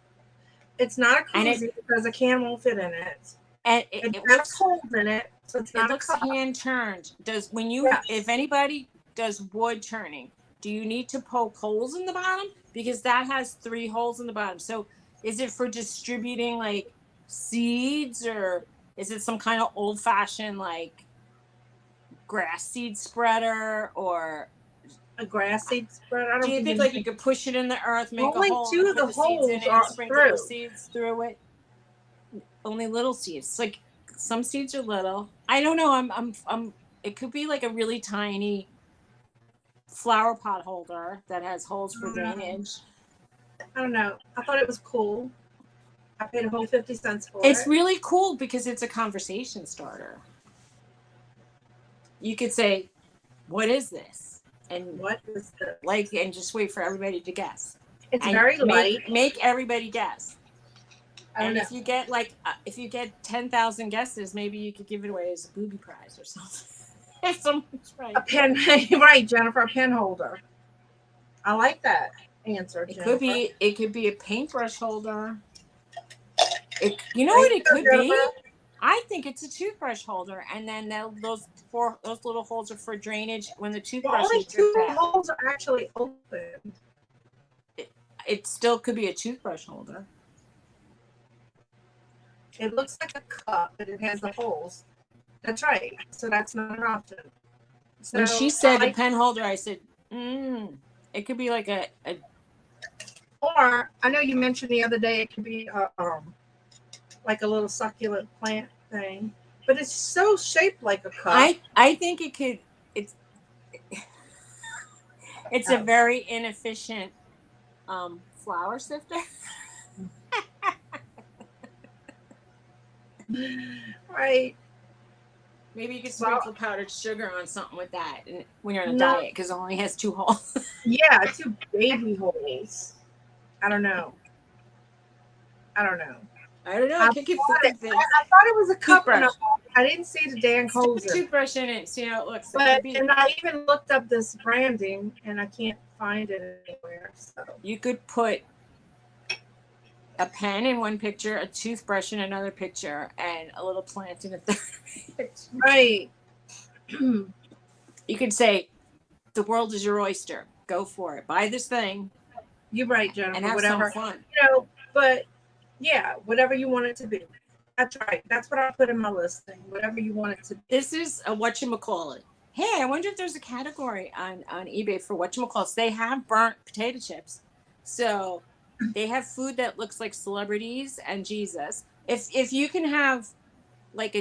It's not a And koozie because a can won't fit in it. It it has looks holes in it, so it's it not a looks cup. hand turned. Does when you if Yes. anybody does wood turning, do you need to poke holes in the bottom? Because that has 3 holes in the bottom. So is it for distributing like seeds, or is it some kind of old fashioned like grass seed spreader, or A grass seed spread. I do don't you think think like you anything. could push it in the earth, make a Only hole, two and of the put the seeds in holes it and are sprinkle the through. seeds through it? Only little seeds. Like some seeds are little. I don't know. I'm it could be like a really tiny flower pot holder that has holes for drainage. I don't know. I thought it was cool. I paid a whole 50 cents for It's it. really cool because it's a conversation starter. You could say, "What is this?" and What is this? and just wait for everybody to guess. It's And very light. make everybody guess. I don't And know. if you get 10,000 guesses, maybe you could give it away as a booby prize or something. If someone's right. A pen, right, Jennifer, a pen holder. I like that answer, Jennifer. It could be a paintbrush holder. You know Thank what it you, could Jennifer. be? I think it's a toothbrush holder, and then those little holes are for drainage when the Well, toothbrush only is dripped two out. holes are actually open. It still could be a toothbrush holder. It looks like a cup, but it has the holes. That's right. So that's not an option. So When she said a pen holder, I said, it could be like a or I know you mentioned the other day it could be like a little succulent plant thing, but it's so shaped like a cup. I think it could. It's a very inefficient flour sifter. Right. Maybe you could sprinkle powdered sugar on something with that, and when you're on a No. diet, because it only has 2 holes. Yeah, 2 baby holes. I don't know. I don't know. I thought it was a cup. And I didn't see the Dan Coles. Stick a toothbrush in it. See how it looks. And I even looked up this branding, and I can't find it anywhere. So you could put a pen in one picture, a toothbrush in another picture, and a little plant in a third picture. Right. You could say, "The world is your oyster. Go for it. Buy this thing." You're right, Jennifer. And have whatever. some fun. But yeah, whatever you want it to be. That's right. That's what I put in my listing. Whatever you want it to be. This is a whatchamacallit. Hey, I wonder if there's a category on eBay for whatchamacallits. They have burnt potato chips. So they have food that looks like celebrities and Jesus. If you can have like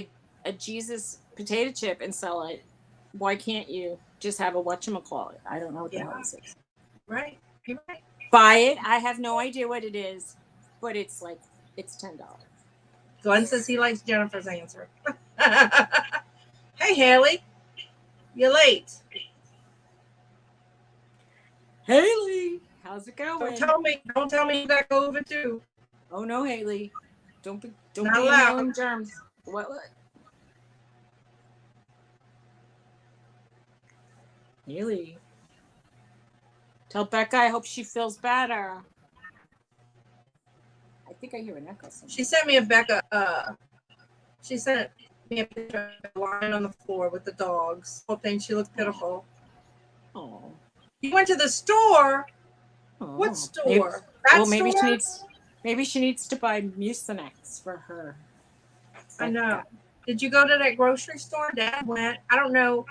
a Jesus potato chip and sell it, why can't you just have a whatchamacallit? I don't know what the hell this is. Right. You're right. Buy it. I have no idea what it is, but it's $10. Glenn says he likes Jennifer's answer. Hey, Haley. You're late. Haley, how's it going? Don't tell me you got COVID too. Oh no, Haley. Don't be Not allowed. inhaling germs. What? Haley. Tell Becca I hope she feels better. I think I hear an echo somewhere. She sent me she sent me a picture of her lying on the floor with the dogs. Whole thing, she looked pitiful. Oh. You went to the store? Oh. What store? That maybe store? she needs to buy Mucinex for her. I know. Did you go to that grocery store? Dad went. I don't know.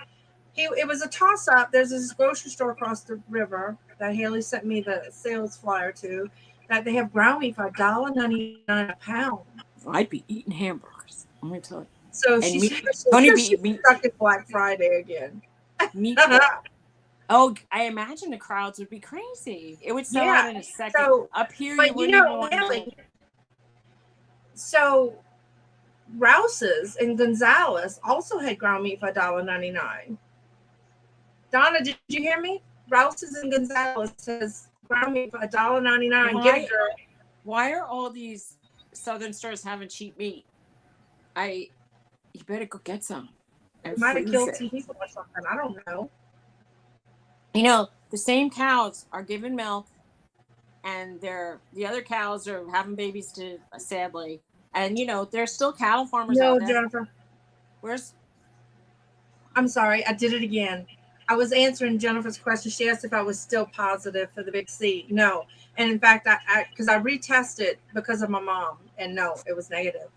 It was a toss up. There's this grocery store across the river that Haley sent me the sales flyer to. That they have ground beef for $1.99 a pound. I'd be eating hamburgers. Let me tell you. So And she's me stuck in Black Friday again. Oh, I imagine the crowds would be crazy. It would sell out in a second. So, up here, but you wouldn't even want to. So Rouse's and Gonzalez also had ground meat for $1.99. Donna, did you hear me? Rouse's and Gonzalez says ground meat for $1.99. Get it, girl. Why are all these southern stores having cheap meat? You better go get some. It might have killed some people or something. I don't know. You know, the same cows are giving milk, and the other cows are having babies too, sadly. And you know, there's still cattle farmers out there. Jennifer. Where's? I'm sorry, I did it again. I was answering Jennifer's question. She asked if I was still positive for the big C. No, and in fact, I retested because of my mom, and no, it was negative.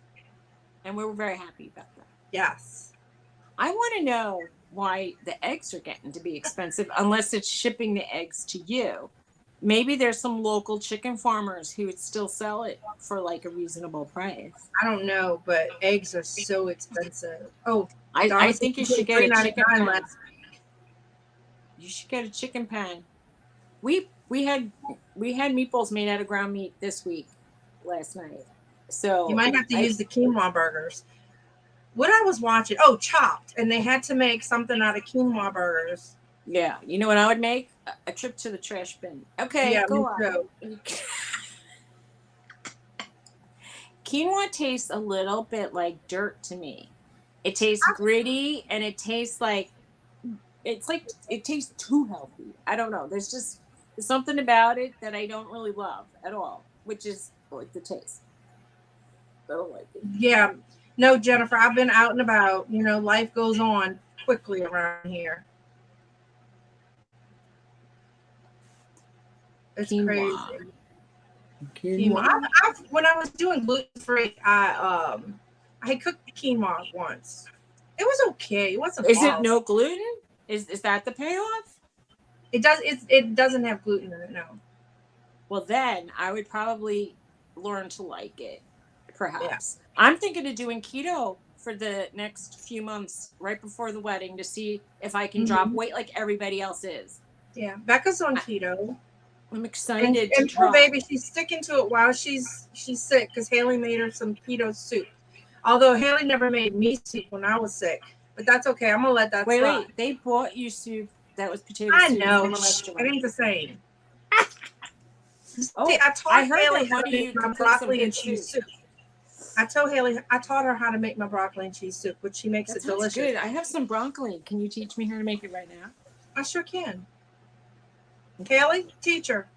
And we were very happy about that. Yes. I want to know why the eggs are getting to be expensive, unless it's shipping the eggs to you. Maybe there's some local chicken farmers who would still sell it for like a reasonable price. I don't know, but eggs are so expensive. Oh, I think you should get a chicken pan. You should get a chicken pan. We had meatballs made out of ground meat this week, last night. So you might have to use the quinoa burgers. What I was watching, Chopped, and they had to make something out of quinoa burgers. Yeah, you know what I would make? A trip to the trash bin. Okay, yeah, go on. Quinoa tastes a little bit like dirt to me. It tastes gritty, and it tastes like it tastes too healthy. I don't know. There's something about it that I don't really love at all, which is like the taste. I don't like it. Yeah. No, Jennifer, I've been out and about. You know, life goes on quickly around here. It's crazy. Quinoa. When I was doing gluten-free, I cooked quinoa once. It was okay. It wasn't. Is it no gluten? Is that the payoff? It doesn't have gluten in it, no. Well, then I would probably learn to like it. Perhaps. Yeah. I'm thinking of doing keto for the next few months, right before the wedding, to see if I can drop weight like everybody else is. Yeah, Becca's on keto. I'm excited and poor baby, she's sticking to it while she's sick because Haley made her some keto soup. Although Haley never made me soup when I was sick, but that's okay. I'm gonna let that slide. Wait, they bought you soup that was potato soup. I know, it ain't the same. Oh, see, I heard Haley that one of you my broccoli and cheese soup. I told Haley, I taught her how to make my broccoli and cheese soup, which she makes it delicious. Good. I have some broccoli. Can you teach me how to make it right now? I sure can. Haley, teacher.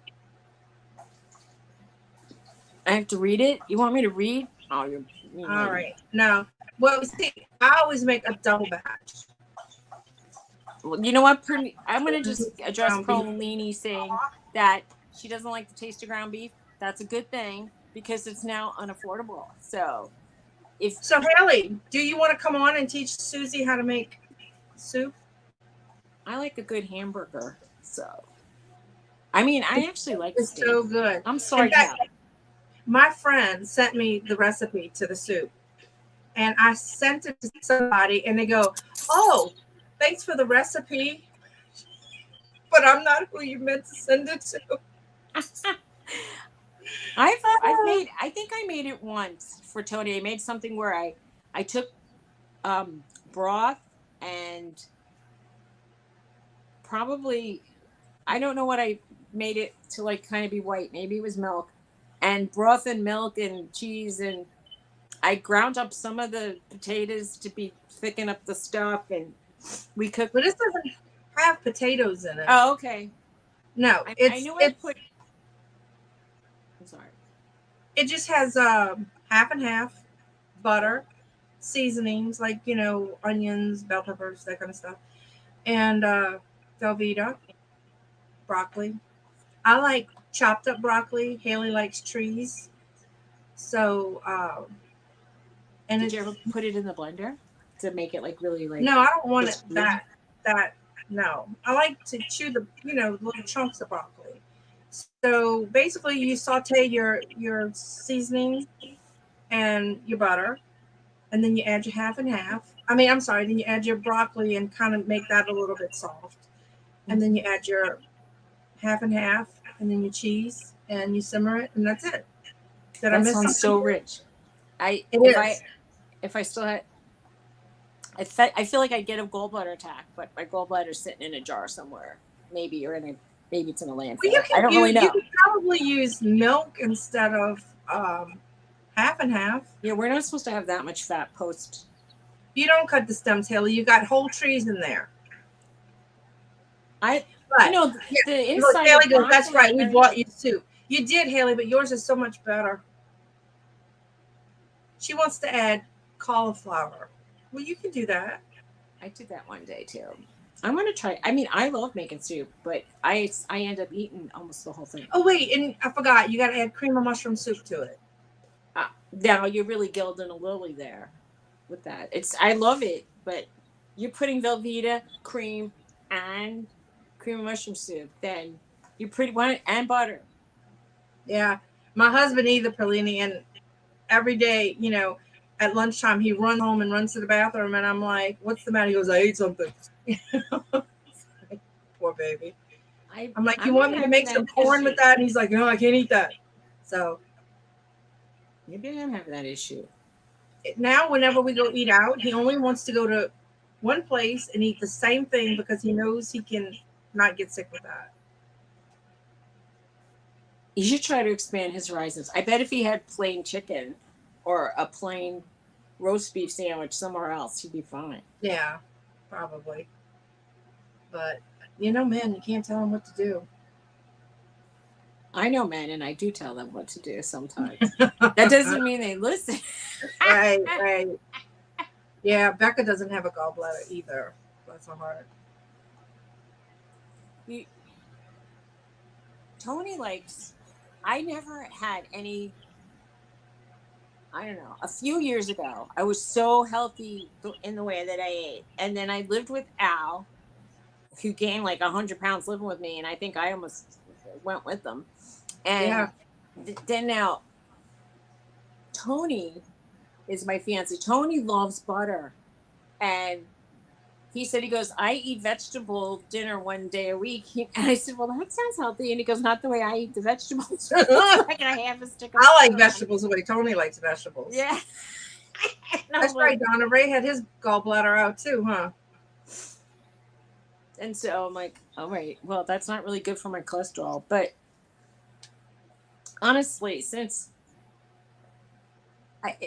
I have to read it. You want me to read? Oh, all right. No. Well, see, I always make a double batch. Well, you know what? I'm going to just address Prolini saying that she doesn't like the taste of ground beef. That's a good thing because it's now unaffordable. So Haley, do you want to come on and teach Suzy how to make soup? I like a good hamburger. So, I mean, I actually like it's steak. So good. I'm sorry. My friend sent me the recipe to the soup, and I sent it to somebody, and they go, "Oh, thanks for the recipe, but I'm not who you meant to send it to." I think I made it once for Tony. I made something where I took broth and probably, I don't know what I made it to like kind of be white. Maybe it was milk and broth and milk and cheese, and I ground up some of the potatoes to be thicken up the stuff, and we cooked. But this doesn't have potatoes in it. Oh, okay. No, I knew I put. I'm sorry. It just has half and half butter, seasonings like onions, bell peppers, that kind of stuff, and Velveeta, broccoli. I like chopped up broccoli. Haley likes trees, so and Did it's you ever put it in the blender to make it like really like no, I don't want it crispy? that no. I like to chew the little chunks of broccoli. So basically, you saute your seasoning and your butter, and then you add your half and half. I mean, I'm sorry. Then you add your broccoli and kind of make that a little bit soft, and then you add your half and half, and then your cheese, and you simmer it, and that's it. Did I That miss sounds something? so rich. I It if is. I if I still had I feel like I'd get a gallbladder attack, but my gallbladder's sitting in a jar somewhere, maybe, or maybe it's in a Well, you landfill. I can don't really you know. can probably use milk instead of half and half. Yeah, we're not supposed to have that much fat post. You don't cut the stems, Haley. You got whole trees in there. I, But yeah, the look, inside Haley of goes, "That's broccoli is right. We very bought good. you soup. You did, Haley, but yours is so much better." She wants to add cauliflower. Well, you can do that. I did that one day too. I'm gonna try. I mean, I love making soup, but I end up eating almost the whole thing. Oh wait, and I forgot. You got to add cream of mushroom soup to it. Now you're really gilding a lily there with that. I love it, but you're putting Velveeta cream and cream of mushroom soup. Then you pretty want it and butter. Yeah, my husband either, Perlini, and every day, at lunchtime, he runs home and runs to the bathroom, and I'm like, "What's the matter?" He goes, "I ate something." Poor baby. I'm like, "You I'm want not me to having make that some corn with issue. that?" And he's like, "No, I can't eat that." So Maybe I'm having that issue. now, whenever we go eat out, he only wants to go to one place and eat the same thing because he knows he can not get sick with that. You should try to expand his horizons. I bet if he had plain chicken or a plain roast beef sandwich somewhere else, he'd be fine. Yeah, probably. But man, you can't tell him what to do. I know men, and I do tell them what to do sometimes. That doesn't mean they listen. Right, right. Yeah, Becca doesn't have a gallbladder either. Bless her heart. You, Tony likes. I never had any. I don't know. A few years ago, I was so healthy in the way that I ate, and then I lived with Al, who gained like 100 pounds living with me, and I think I almost went with them. And Yeah. then now Tony is my fiance. Tony loves butter, and he said, he goes, "I eat vegetable dinner 1 day a week." And I said, "Well, that sounds healthy." And he goes, "Not the way I eat the vegetables." It's like a half a stick of I like butter on. vegetables the way Tony likes vegetables. Yeah. And I'm That's like, right, Donna. Ray had his gallbladder out too, huh? and so I'm like, all right, well, that's not really good for my cholesterol. But honestly, since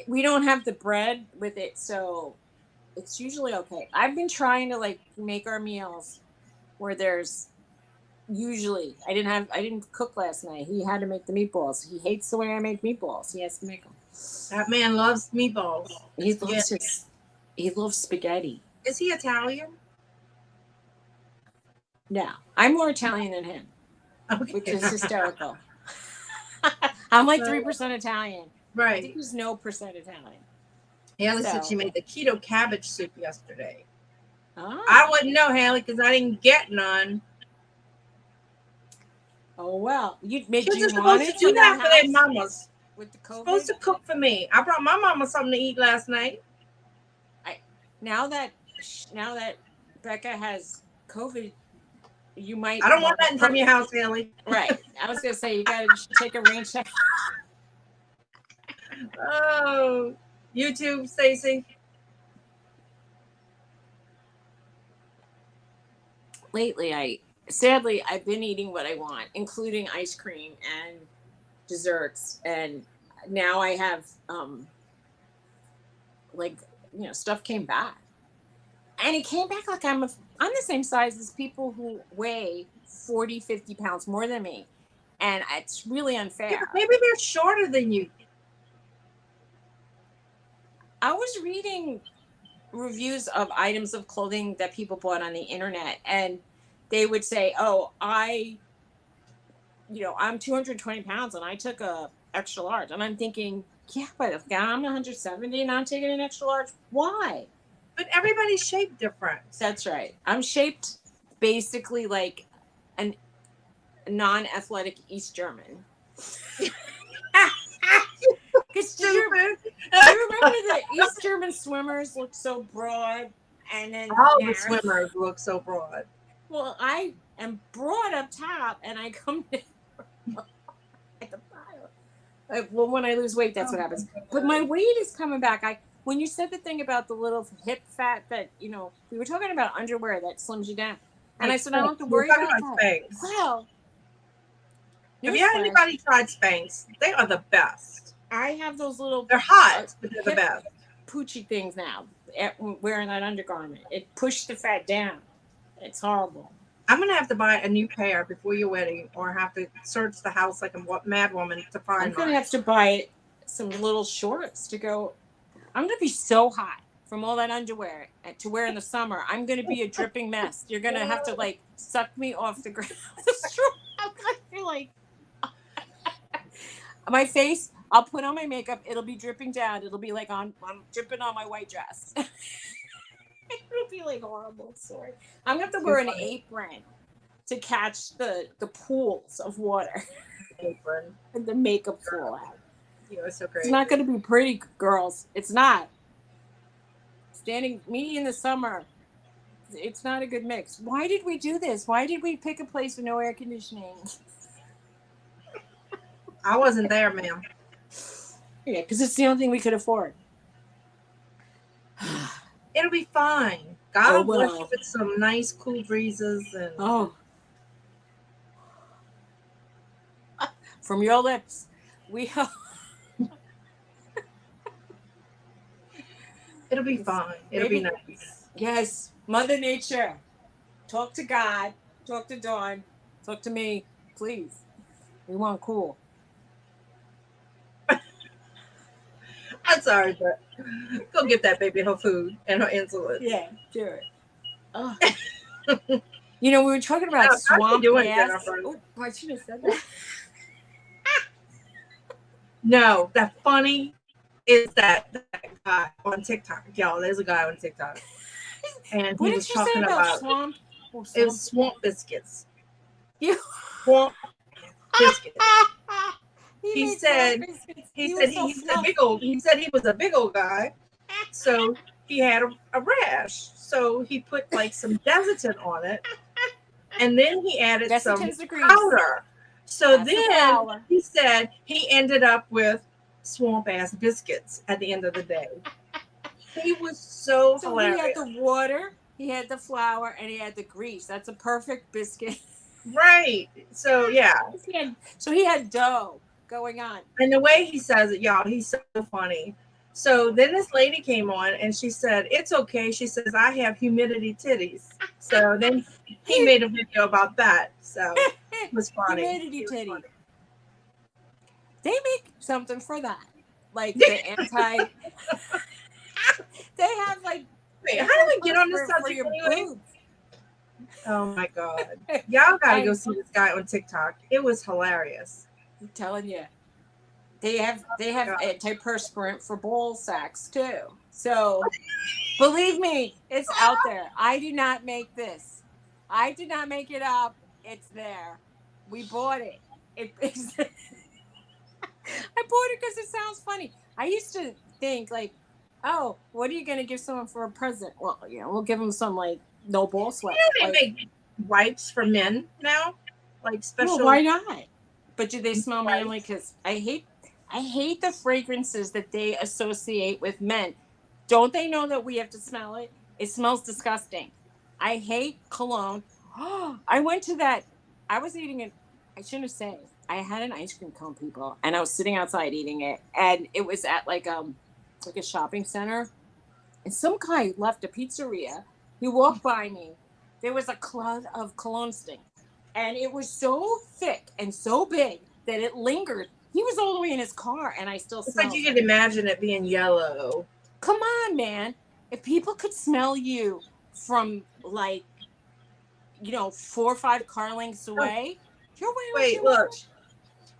we don't have the bread with it, so it's usually okay. I've been trying to like make our meals where there's usually I didn't cook last night. He had to make the meatballs. He hates the way I make meatballs. He has to make them. That man loves meatballs and He loves spaghetti. he loves spaghetti. Is he Italian? No, I'm more Italian than him, which Okay. is hysterical. I'm like Well, 3% Italian. I think right. he's no percent Italian. Haley said she So, made the keto cabbage soup yesterday. I ah, wouldn't know, Haley, because I didn't get none. oh well. Do Kids you are want supposed to it do for the that for their house mamas. with the Supposed COVID? to cook for me. I brought my mama something to eat last night. I now that now that Becca has COVID, you might I don't want want to nothing from cook. your house, Haley. Right. I was gonna say you got to take a rain check. Oh, YouTube, Stacy. Lately, I've been eating what I want, including ice cream and desserts, and now I have like stuff came back, and it came back like I'm the same size as people who weigh 40, 50 pounds more than me, and it's really Yeah, but unfair. maybe they're shorter than you. I was reading reviews of items of clothing that people bought on the internet, and they would say, "Oh, I'm 220 pounds and I took a extra large," and I'm thinking, "Yeah, but if I'm 170 and I'm taking an extra large, why?" But everybody's shaped different. That's right. I'm shaped basically like an non-athletic East German. Because do you remember the East German swimmers look so broad and then All narrow? the swimmers look so broad. Well, I am broad up top and I come down at the bottom. Well, when I lose weight, that's what happens. But my weight is coming back. When you said the thing about the little hip fat that, we were talking about underwear that slims you down. And I said, I don't have to worry about that. Spanx. Well, have you had anybody tried Spanx? They are the best. I have those little. They're hot, but they're the best. Poochy things now. Wearing that undergarment, it pushed the fat down. It's horrible. I'm gonna have to buy a new pair before your wedding, or have to search the house like a mad woman to find. I'm gonna have to buy some little shorts to go. I'm gonna be so hot from all that underwear to wear in the summer. I'm gonna be a dripping mess. You're gonna have to like suck me off the ground with a straw. I'm gonna be like my face. I'll put on my makeup. It'll be dripping down. It'll be like I'm dripping on my white dress. It'll be like horrible. Sorry. I'm gonna have to wear an apron to catch the pools of water. Apron. And the makeup fall out. You're so crazy. It's not gonna be pretty, girls. It's not. Me in the summer. It's not a good mix. Why did we do this? Why did we pick a place with no air conditioning? I wasn't there, ma'am. Yeah, because it's the only thing we could afford. It'll be fine. God will bless you with some nice cool breezes and from your lips, we hope. It'll be fine. It'll be nice. Yes, Mother Nature. Talk to God. Talk to Dawn. Talk to me, please. We want cool. I'm sorry, but go get that baby her food and her insulin. Yeah, do it. Oh. We were talking about swamp ass. Oh, I should have said that. No, that funny is that guy on TikTok. Y'all, there's a guy on TikTok. And he was talking about swamp. It was swamp biscuits. Swamp biscuits. He said he was a big old guy, so he had a rash. So he put like some Desitin on it, and then he added some powder. So then he said he ended up with swamp ass biscuits at the end of the day. He was so hilarious. He had the water, he had the flour, and he had the grease. That's a perfect biscuit. Right. So yeah. He had dough going on. And the way he says it, y'all, he's so funny. So then this lady came on and she said, "It's okay." She says, "I have humidity titties." So then he made a video about that. So it was funny. Humidity titties. Funny. They make something for that. Like the anti. They have like. Wait, how do we get on this subject anyway? Oh my God. Y'all gotta go see this guy on TikTok. It was hilarious. I'm telling you. They have antiperspirant for ball sacks too. So believe me, it's out there. I did not make this. I did not make it up. It's there. We bought it. I bought it because it sounds funny. I used to think like, oh, what are you gonna give someone for a present? Well, we'll give them some like no ball sweat. They make wipes for men now, like special. Well, why not? But do they smell manly? Because I hate the fragrances that they associate with men. Don't they know that we have to smell it? It smells disgusting. I hate cologne. I went to that. I was eating it. I shouldn't have said. I had an ice cream cone, people, and I was sitting outside eating it, and it was at like a shopping center, and some guy left a pizzeria. He walked by me. There was a cloud of cologne stink, and it was so thick and so big that it lingered. He was all the way in his car, and I still smelled it. It's like you could imagine it being yellow. Come on, man. If people could smell you from like, 4 or 5 car lengths Oh, away, you're wearing wait, too look. much.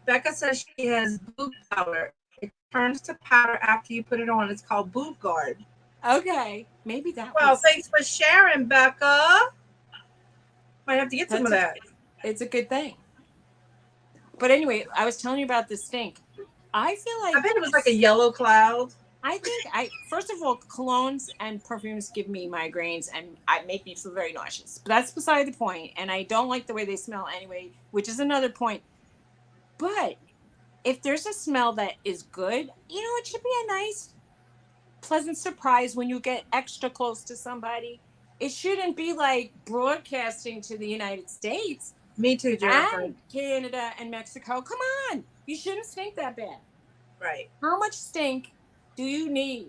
Becca says she has boob powder. It turns to powder after you put it on. It's called Boob Guard. Okay, maybe that Well, was. thanks for sharing, Becca. Might have to get some of that. It's a good thing. But anyway, I was telling you about the stink. I feel I like bet it was like a yellow cloud. I think first of all, colognes and perfumes give me migraines and make me feel very nauseous. But that's beside the point, and I don't like the way they smell anyway, which is another point. But if there's a smell that is good, it should be a nice, pleasant surprise when you get extra close to somebody. It shouldn't be like broadcasting to the United States Me too, Jennifer. and Canada and Mexico. Come on, you shouldn't stink that bad. Right. How much stink do you need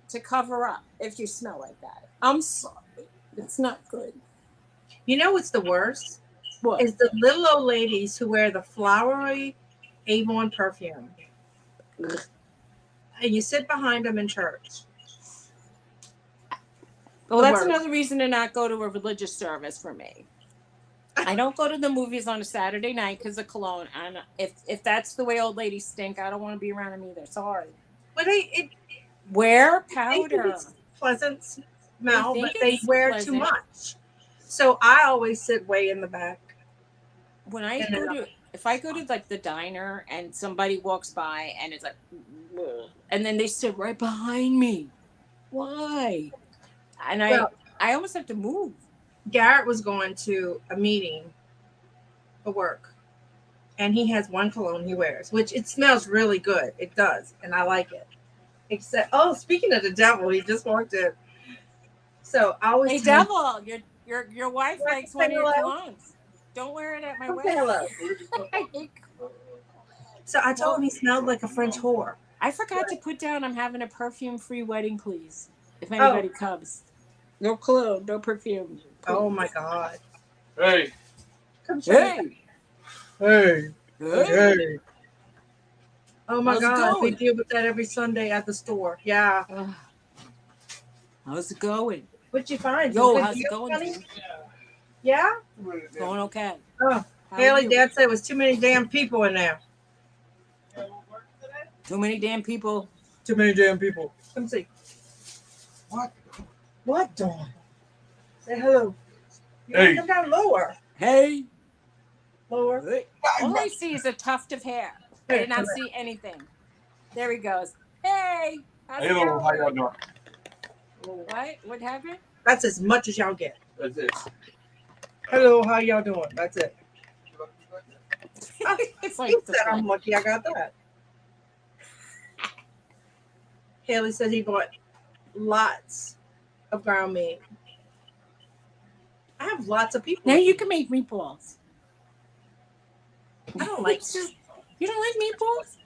to cover up if you smell like that? I'm sorry. It's not good. You know what's the worst? What? Is the little old ladies who wear the flowery Avon perfume. Ugh. And you sit behind them in church. Well, that's another reason to not go to a religious service for me. I don't go to the movies on a Saturday night because of cologne. And if that's the way old ladies stink, I don't want to be around them either. Sorry. But wear powder. It's pleasant smell, but they it's wear pleasant. too much. So I always sit way in the back. When I if I go to like the diner and somebody walks by and it's like, and then they sit right behind me. Why? And I almost have to move. Garrett was going to a meeting for work, and he has one cologne he wears, which it smells really good. It does, and I like it. Except, speaking of the devil, he just walked in. So I always devil, your wife likes one of your colognes. Don't wear it at my wedding. So I told him he smelled like a French whore. I forgot to put down I'm having a perfume-free wedding, please. If anybody comes. No cologne, no perfume. Please. Oh my God. Hey. Come hey. Hey. Hey. Oh my God. We deal with that every Sunday at the store. Yeah. How's it going? What'd you find? Yo, how's it going? Yeah? Going okay. Oh, Haley, Dad said it was too many damn people in there. Too many damn people. Too many damn people. Come see. What? What, Dawn? Say hello. Hey. Come down lower. Hey. Lower. Hey. All I see is a tuft of hair. I did not see anything. There he goes. Hey. Hello, how y'all doing? What? What happened? That's as much as y'all get. That's it. Hello, how y'all doing? That's it. It's like he said, I'm lucky I got that. Haley said he bought lots of ground meat. I have lots of people. Now you can make meatballs. I don't like. You don't like meatballs?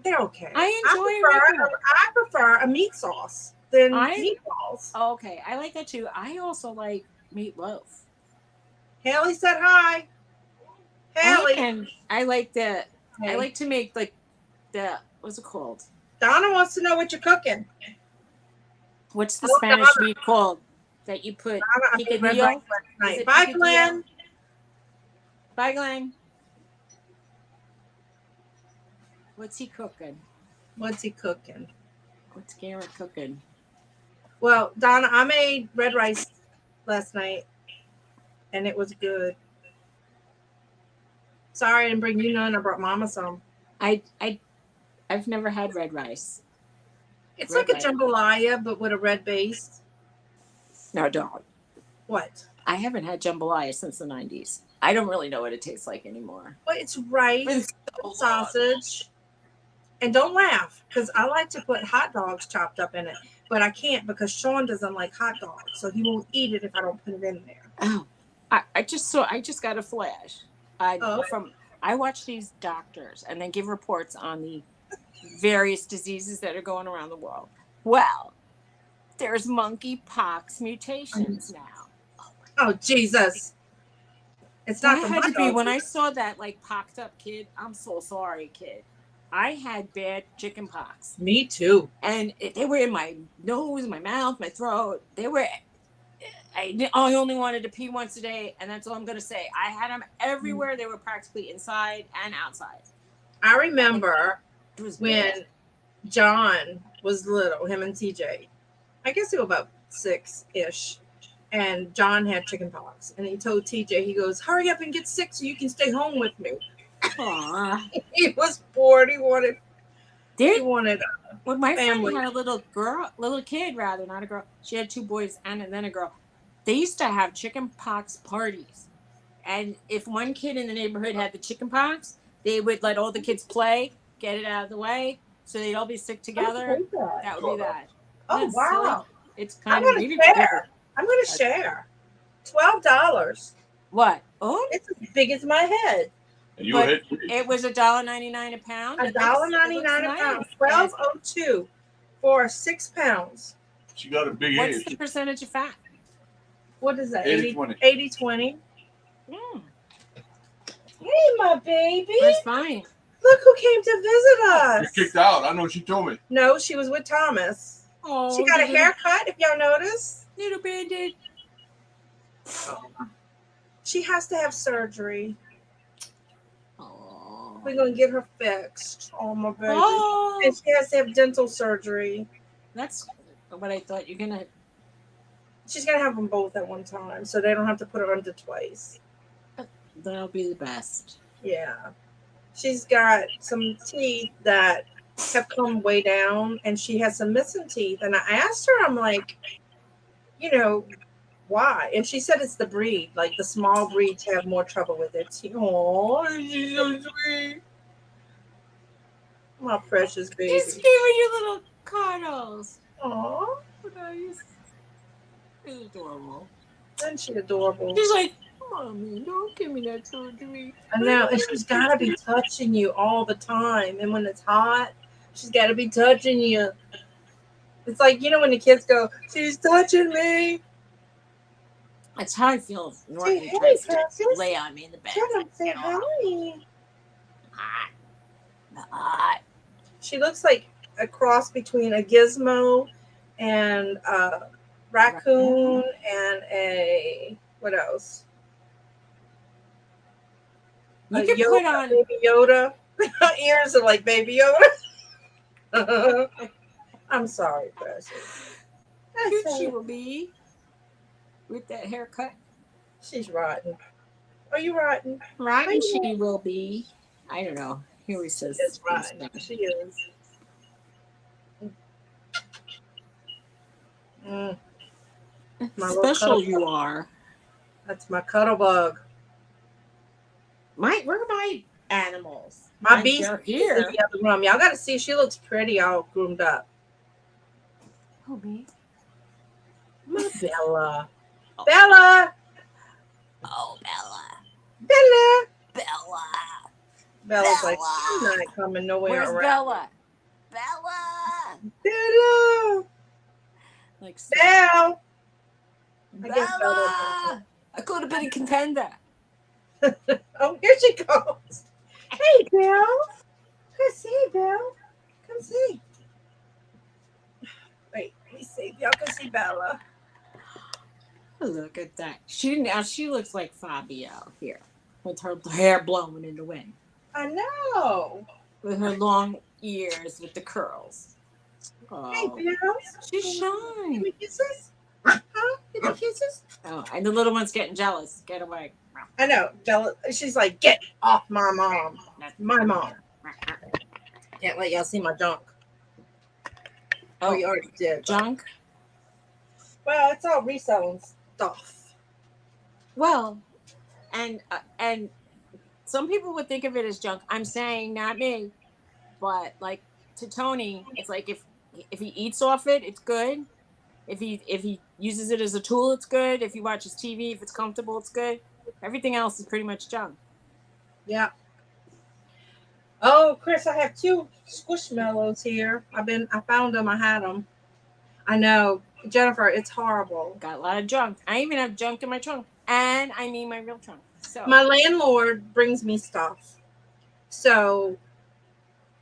They're okay. I prefer a meat sauce than meatballs. Oh, okay, I like that too. I also like meatloaf. Haley said hi. Haley. And I like the. I like to make like the. What's it called? Donna wants to know what you're cooking. What's the Spanish meat called that you put? Picadillo? Bye, Glenn. Bye, Glenn. What's he cooking? What's Garrett cooking? Well, Donna, I made red rice last night, and it was good. Sorry I didn't bring you none. I brought Mama some. I've never had red rice. It's like a jambalaya, but with a red base. No, don't. What? I haven't had jambalaya since the 90s. I don't really know what it tastes like anymore. Well, it's rice, sausage. And don't laugh, because I like to put hot dogs chopped up in it. But I can't because Sean doesn't like hot dogs. So he won't eat it if I don't put it in there. Oh, I just got a flash. I watch these doctors and they give reports on the various diseases that are going around the world. Well, there's monkeypox mutations now. Oh, Jesus. It's not that had to be when I saw that like pocked up kid. I'm so sorry, kid. I had bad chicken pox. Me too. And they were in my nose, my mouth, my throat. They were. I only wanted to pee once a day, and that's all I'm gonna say. I had them everywhere. They were practically inside and outside. I remember It was when bad. John was little, him and TJ. I guess they were about 6-ish. And John had chicken pox. And he told TJ, he goes, hurry up and get sick so you can stay home with me. Aww. He was bored. He wanted There, when my family. friend had a little kid rather, not a girl. She had 2 boys and then a girl. They used to have chicken pox parties. And if one kid in the neighborhood had the chicken pox, they would let all the kids play, get it out of the way, so they'd all be sick together. That would be that. Oh, That's wow. silly. It's I'm kind of going maybe to share. I'm going to share. $12. What? Oh, It's as big as my head. And you but hit it was $1.99 a pound. $1.99 a pound. $12.02 for 6 pounds. She got a big What's head. the percentage of fat? What is that? 80-20. 80-20. Mm, Hey, my baby. that's fine. Look who came to visit us. You're kicked out. I know she told me. No, she was with Thomas. Oh, She got a haircut, if y'all notice. little bandit. She has to have surgery. Oh. We're going to get her fixed. Oh, my baby. Oh, And she has to have dental surgery. that's what I thought you're gonna. She's going to have them both at one time so they don't have to put her under twice. That'll be the best. Yeah. She's got some teeth that have come way down and she has some missing teeth. And I asked her, I'm like, why? And she said it's the breed. Like the small breeds have more trouble with it. Oh, she's so sweet. My precious baby. Just give her your little cuddles. Aw, It's adorable. isn't she adorable? She's like, Mommy, don't give me that surgery. I know, and she's got to be touching you all the time. And when it's hot, she's got to be touching you. It's like, when the kids go, she's touching me. That's how I feel. If Norton Hey, tries to precious. lay on me in the bed. Tell them, say hi. Hot. Hot. She looks like a cross between a gizmo and a raccoon and a, what else? You A can Yoda, put on. Baby Yoda. Her ears are like Baby Yoda. I'm sorry, precious. Cute That's she all. will be with that haircut. She's rotten. Are you rotten? Right, Are and you she will be. I don't know. He always says. She's rotten. She is. Mm, my little Special cuddle you bug. are. That's my cuddle bug. Where are my animals? My beast They're is in here. the other room. Y'all got to see. She looks pretty, all groomed up. Oh, me. My Bella. Bella. Oh, Bella. Bella. Bella. Bella's like, Bella. she's not coming nowhere Where's around. Bella? Bella. Bella. Like Belle. I guess Bella. Bella. I could have been a contender. Oh, here she goes. Hey, Belle. Come see, Belle. Come see. Wait, let me see if y'all can see Bella. Look at that. She looks like Fabio here with her hair blowing in the wind. I know. With her long ears with the curls. Oh, Hey, Belle. she's Give shy. me kisses. Huh? Give me kisses. Oh, and the little one's getting jealous. Get away. I know. Bella, she's like, get off my mom. My mom. Can't let y'all see my junk. Oh, you already did. Junk? Well, it's all reselling stuff. Well, and some people would think of it as junk. I'm saying not me, but like to Tony, it's like if he eats off it, it's good. If he uses it as a tool, it's good. If he watches TV, if it's comfortable, it's good. Everything else is pretty much junk. Yeah. Oh, Chris, I have 2 squishmallows here. I found them. I had them. I know, Jennifer. It's horrible. Got a lot of junk. I even have junk in my trunk, and I mean my real trunk. So My landlord brings me stuff, so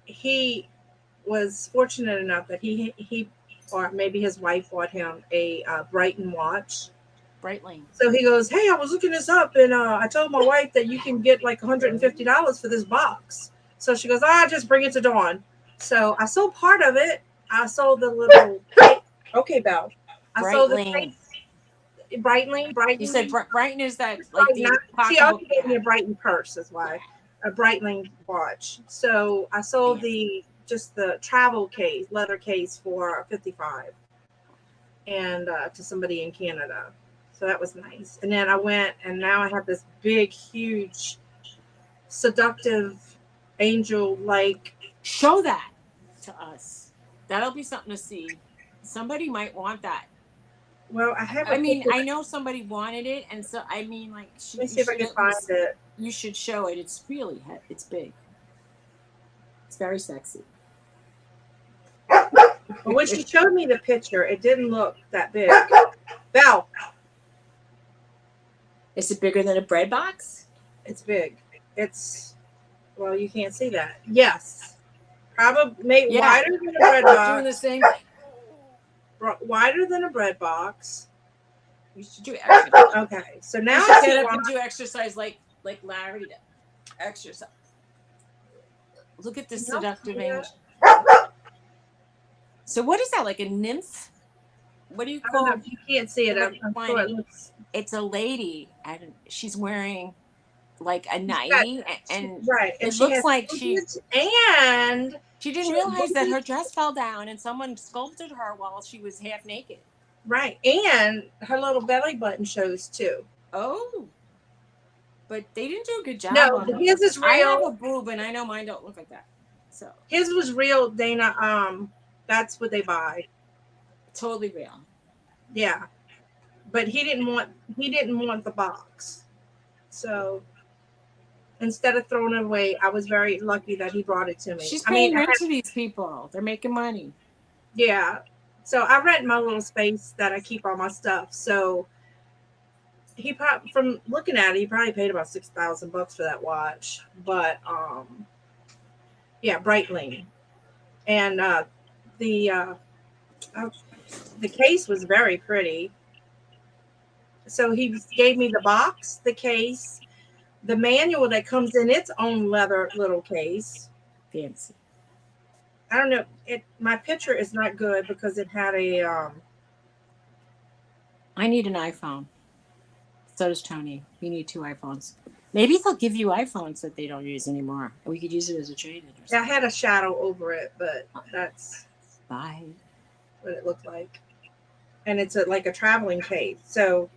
he was fortunate enough that he or maybe his wife bought him a Brighton watch. Breitling. So he goes, "Hey, I was looking this up, and I told my wife that you can get like $150 for this box." So she goes, "Ah, just bring it to Dawn." So I sold part of it. I sold the little okay, Belle. I sold the Breitling. Brighton. You said Brighton is that like the She also pocketbook gave me a bag. Brighton purse, is why a Breitling watch. So I sold just the travel case, leather case for 55, and to somebody in Canada. So that was nice. And then I went, and now I have this big, huge, seductive, angel-like. Show that to us. That'll be something to see. Somebody might want that. Well, I have a I mean, picture. I know somebody wanted it, and so I mean, like, Let me see if I can at find least, it. you should show it. It's really, it's big. It's very sexy. But when she showed me the picture, it didn't look that big. Belle, Is it bigger than a bread box? it's big. It's, well, you can't see that. Yes. Probably wider than a bread Doing box. the same. Wider than a bread box. You should do exercise. Okay, so now You I should see get up why. and do exercise like Larry did. Exercise. Look at this seductive angel. So what is that? Like a nymph? What do you I don't call? know if you can't see it. I'm sure it looks. It's a lady, and she's wearing like a nightie, and Right, and it she looks has like and she didn't realize that her dress fell down, and someone sculpted her while she was half naked. Right, and her little belly button shows too. Oh, but they didn't do a good job. No, on his is real. I have a boob, and I know mine don't look like that. So his was real, Dana. That's what they buy. Totally real. Yeah, but he didn't want the box, so instead of throwing it away, I was very lucky that he brought it to me. She's paying rent to these people. They're making money. Yeah, so I rent my little space that I keep all my stuff. So he probably, from looking at it, he probably paid about $6,000 for that watch. But yeah, Breitling, and the case was very pretty. So he gave me the box, the case, the manual that comes in its own leather little case. Fancy. I don't know. My picture is not good because it had a. I need an iPhone. So does Tony. We need 2 iPhones. Maybe they'll give you iPhones that they don't use anymore. We could use it as a trade-in. I had a shadow over it, but that's Bye. what it looked like. And it's like a traveling case. So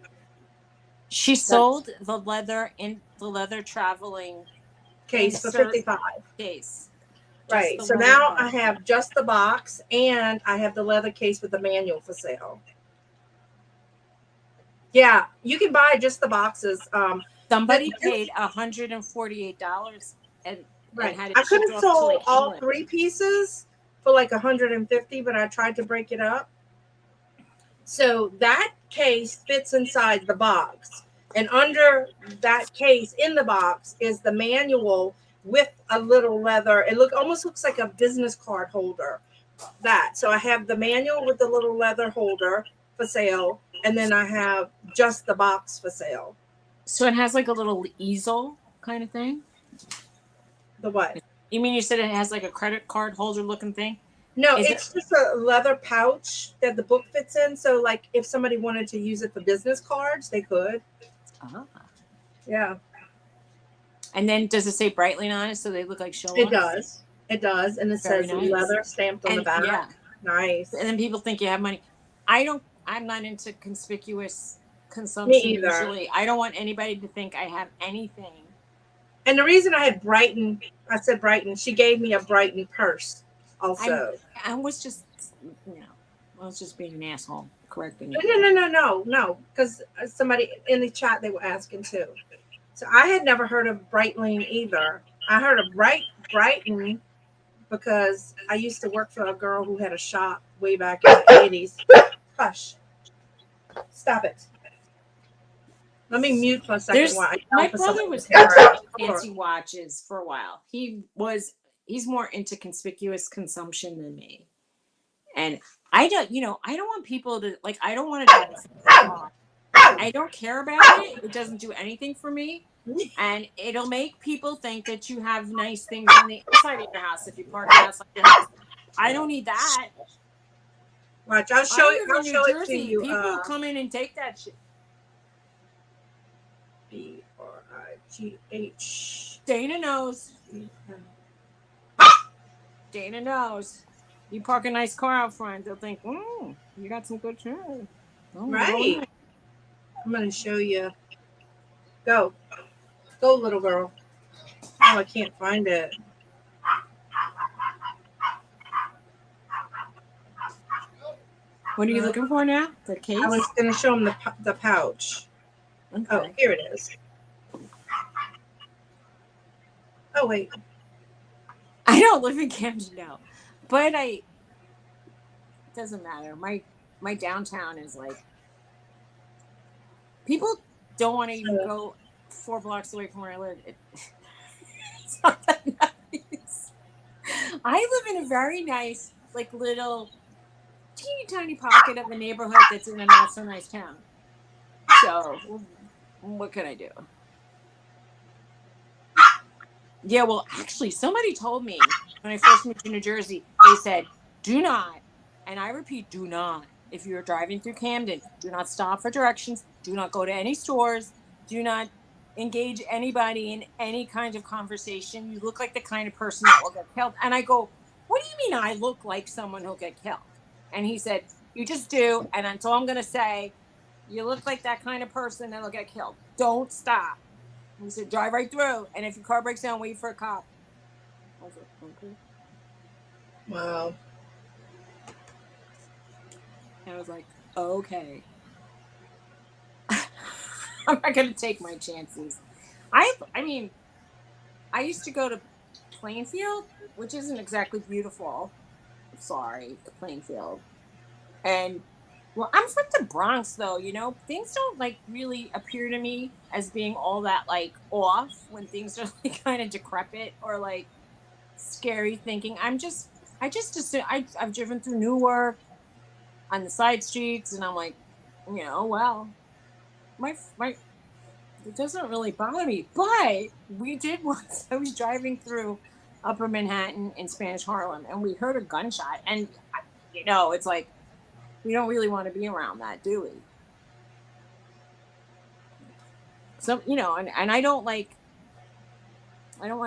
she sold the leather traveling case for 55. Case. Right. So now I have just the box, and I have the leather case with the manual for sale. Yeah, you can buy just the boxes. Somebody paid $148 and had it I could shipped have off to sold like all England. 3 pieces for like $150, but I tried to break it up. So that case fits inside the box, and under that case in the box is the manual with a little leather. It almost looks like a business card holder. So I have the manual with the little leather holder for sale, and then I have just the box for sale. So it has like a little easel kind of thing? The what? You mean you said it has like a credit card holder looking thing? No, it's just a leather pouch that the book fits in. So like if somebody wanted to use it for business cards, they could. Yeah. And then does it say Breitling on it so they look like show-offs? It does. It does. And it Very says nice. leather stamped on the back. Yeah. Nice. And then people think you have money. I'm not into conspicuous consumption. Me either. Usually. I don't want anybody to think I have anything. And the reason I had Brighton, I said Brighton, she gave me a Brighton purse also. I was just, I was just being an asshole correcting you. No. Because somebody in the chat, they were asking too. So I had never heard of Breitling either. I heard of Brighton because I used to work for a girl who had a shop way back in the 80s. Hush. Stop it. Let me mute for a second. My brother was fancy watches for a while. He was he's more into conspicuous consumption than me. And I don't, I don't want people to like. I don't want to drive a car. I don't care about it. It doesn't do anything for me. And it'll make people think that you have nice things on the inside of your house if you park it outside your house. I don't need that. Watch, I'll show I it. live I'll in New show it to Jersey. you. People will come in and take that shit. BRIGH. Dana knows. Dana knows. You park a nice car out front, they'll think, you got some good shit. Right. I'm going to show you. Go. Go, little girl. Oh, I can't find it. What are you looking for now? The case? I was going to show him the pouch. Okay. Oh, here it is. Oh, wait. I don't live in Camden now, but it doesn't matter. My downtown is like, people don't want to even go 4 blocks away from where I live. It's not that nice. I live in a very nice, like, little teeny tiny pocket of a neighborhood that's in a not so nice town. So what can I do? Yeah, well, actually, somebody told me when I first moved to New Jersey, they said, do not, and I repeat, do not, if you're driving through Camden, do not stop for directions, do not go to any stores, do not engage anybody in any kind of conversation. You look like the kind of person that will get killed. And I go, what do you mean I look like someone who'll get killed? And he said, you just do, and that's all I'm going to say. You look like that kind of person that'll get killed. Don't stop. He said, drive right through. And if your car breaks down, wait for a cop. I was like, okay. Wow. And I was like, okay. I'm not going to take my chances. I mean, I used to go to Plainfield, which isn't exactly beautiful. Sorry, Plainfield. And, well, I'm from the Bronx, though, things don't, like, really appear to me as being all that, like, off when things are, like, kind of decrepit or, like, scary thinking. I just assume, I've driven through Newark on the side streets, and I'm like, well, my it doesn't really bother me. But we did once. I was driving through Upper Manhattan in Spanish Harlem, and we heard a gunshot, and it's like, we don't really want to be around that, do we? So, and I don't want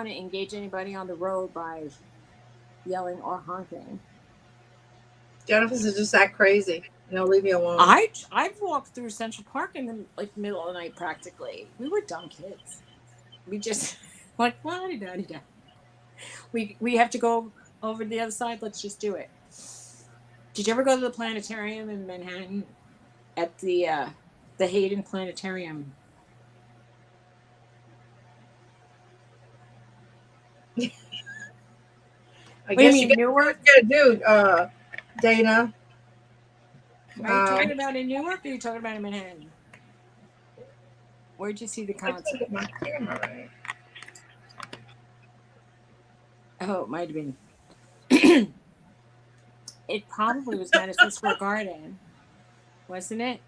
to engage anybody on the road by yelling or honking. Jennifer's is just that crazy. Leave me alone. I've walked through Central Park in the middle of the night practically. We were dumb kids. We just like, la-di-da-di-da. We have to go over to the other side. Let's just do it. Did you ever go to the planetarium in Manhattan at the Hayden Planetarium? I guess you Newark? Do, Dana. Are you talking about in Newark or are you talking about in Manhattan? Where'd you see the concert? My camera, right? Oh, it might have been. It probably was Madison Square Garden, wasn't it?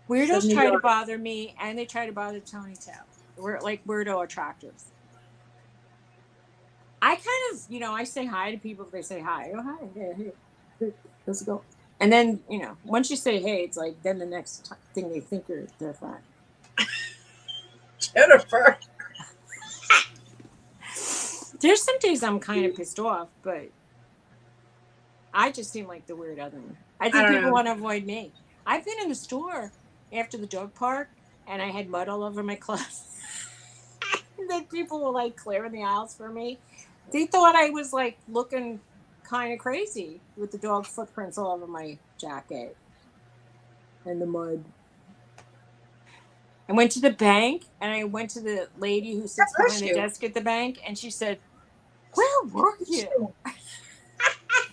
Weirdos try to bother me, and they try to bother Tony too. We're like weirdo attractors. I kind of, I say hi to people if they say hi. Oh, hi. Yeah, let's go. And then, once you say hey, it's like, then the next thing they think you're their friend. Jennifer. There's some days I'm kind of pissed off, but I just seem like the weird other one. I think people want to avoid me. I've been in the store after the dog park, and I had mud all over my clothes. Then people were like clearing the aisles for me. They thought I was like looking kind of crazy with the dog footprints all over my jacket and the mud. I went to the bank, and I went to the lady who sits behind the desk at the bank, and she said, "Where were you?"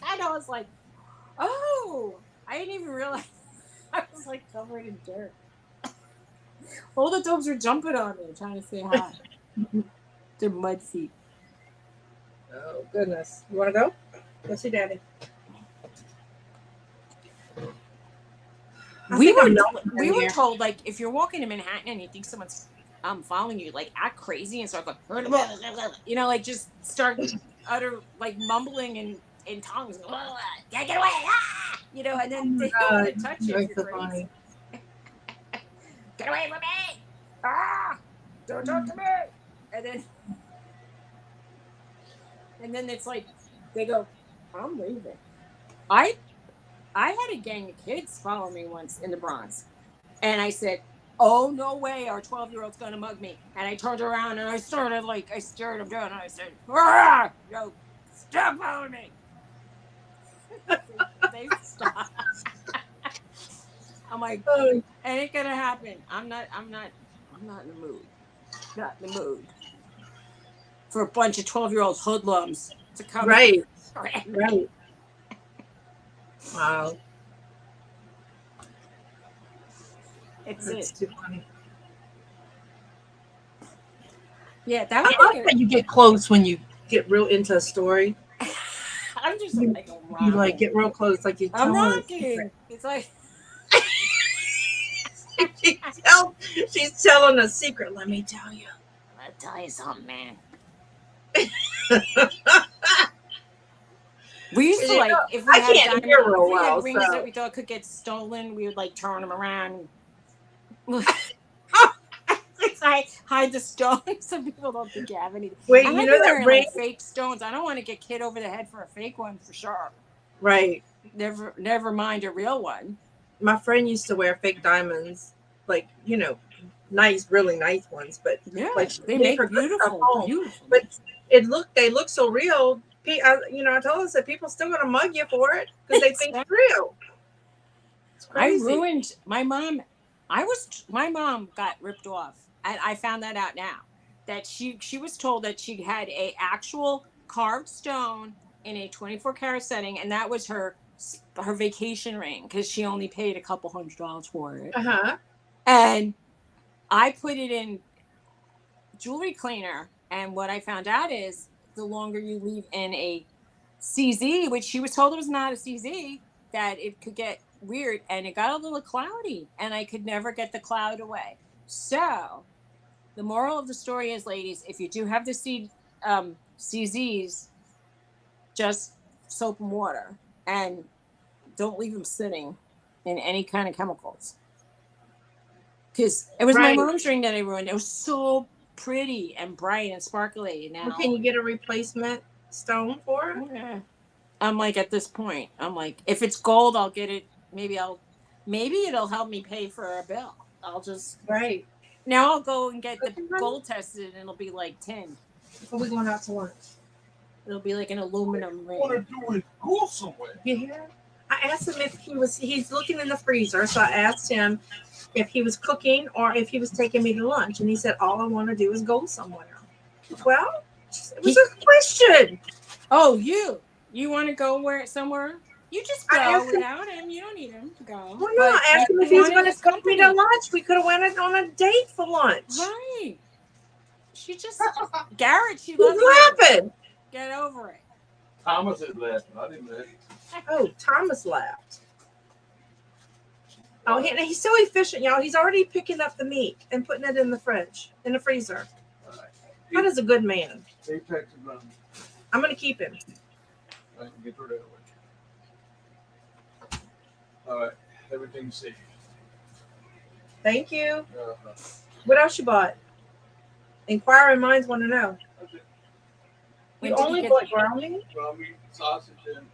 And I was like, "Oh, I didn't even realize." I was like covered in dirt. All the dogs were jumping on me, trying to say hi. Their mud feet. Oh goodness. You want to go? Go see Daddy. We were told, like, if you're walking in Manhattan and you think someone's following you, like, act crazy and start going, you know, like, just start utter, like, mumbling in tongues. Get away! Ah! You know, and then they don't want to touch you if you're crazy. Get away from me! Ah! Don't talk to me! And then it's like, they go, I'm leaving. I had a gang of kids follow me once in the Bronx. And I said, oh, no way, our 12-year-old's going to mug me. And I turned around and I stared him down and I said, no, stop following me. they stopped. I'm like, it ain't going to happen. I'm not in the mood. Not in the mood for a bunch of 12-year-old hoodlums to come. Right. Wow. That's too funny. Yeah, that was I like how you get close when you get real into a story. I'm just you like get real close, like you. I'm rocking. It's like she's telling a secret. Let me tell you. I'll tell you something, man. We used to, like, if we had rings that we thought could get stolen, we would, like, turn them around. I hide the stones so people don't think you have anything. Wait, I you know that ring? Like, fake stones. I don't want to get kid over the head for a fake one for sure. Right. Never mind a real one. My friend used to wear fake diamonds, like, you know, nice, really nice ones, but yeah, like they make beautiful. But they look so real. I told us that people still gonna mug you for it because they think it's real. It's crazy. I ruined my mom. My mom got ripped off. I found that out now. That she was told that she had a actual carved stone in a 24-karat setting, and that was her vacation ring because she only paid a couple $100 for it. And I put it in jewelry cleaner, and what I found out is the longer you leave in a CZ, which she was told it was not a CZ, that it could get weird, and it got a little cloudy, and I could never get the cloud away. So the moral of the story is, ladies, if you do have the CZs, just soap and water, and don't leave them sitting in any kind of chemicals. Because it was my mom's ring that I ruined. It was so pretty and bright and sparkly. Now, can you get a replacement stone for it? Yeah. I'm like, at this point, I'm like, if it's gold, I'll get it. Maybe it'll help me pay for a bill. I'll just now I'll go and get the gold tested, and it'll be like tin. Are we going out to lunch? It'll be like an aluminum ring. What are you doing? Go somewhere. You hear? I asked him if he's looking in the freezer, so I asked him if he was cooking or if he was taking me to lunch, and he said all I want to do is go somewhere. Well, it was a question. Oh, you want to go somewhere? You just go without him. You don't need him to go. Well, no, I asked him if he was going to come me to lunch. We could have went on a date for lunch. Right. She just Garrett. She loves laughing. Get over it. Thomas is laughing. I didn't laugh. Oh, Thomas laughed. Oh, he's so efficient, y'all. He's already picking up the meat and putting it in the fridge, in the freezer. That is a good man. I'm going to keep him. I can get rid of it. All right. Everything's safe. Thank you. What else you bought? Inquiring minds want to know. You only bought ground sausage, and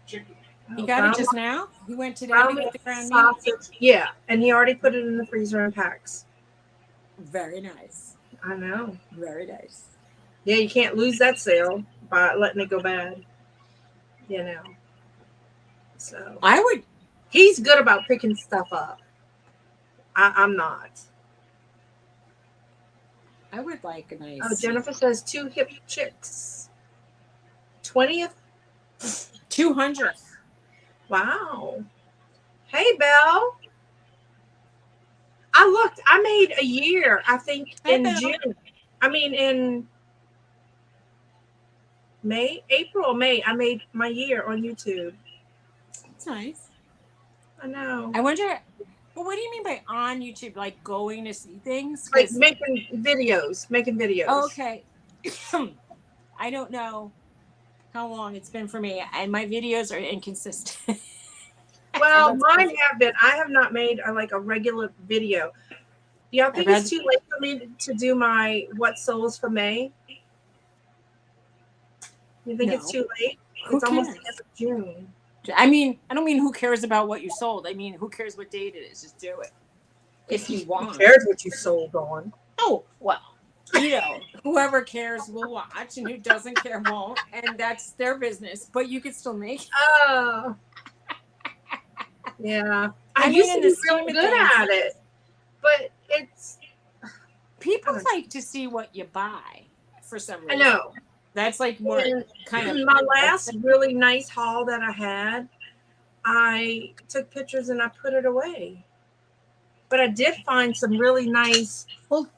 chicken. He got it just now? He went today to get the ground meat? Yeah, and he already put it in the freezer in packs. Very nice. I know. Very nice. Yeah, you can't lose that sale by letting it go bad. You know. So he's good about picking stuff up. I'm not. I would like a nice. Oh, Jennifer says 2 hip chicks. 20th? 200th. Wow. Hey, Belle. I made a year, I think, in June. I mean, in April, May. I made my year on YouTube. That's nice. I know. I wonder. Well, what do you mean by on YouTube? Like going to see things? Like 'Cause- making videos. okay. I don't know how long it's been for me, and my videos are inconsistent. Well, That's mine crazy. have been. I have not made like a regular video. Do y'all think it's too late for me to do my what souls for May? You think it's No. too late? Who It's almost cares? the end of June. I mean, I don't mean who cares about what you sold. I mean, who cares what date it is? Just do it if you Who want. cares what you sold on? Oh, well, you know, whoever cares will watch, and who doesn't care won't, and that's their business. But you could still make it. Oh, yeah. I mean, used in to the be scheme really of good things, at it, but it's. people I don't know. like to see what you buy for some I reason. know. That's like more And kind of my last really nice haul that I had, I took pictures and I put it away. But I did find some really nice Well,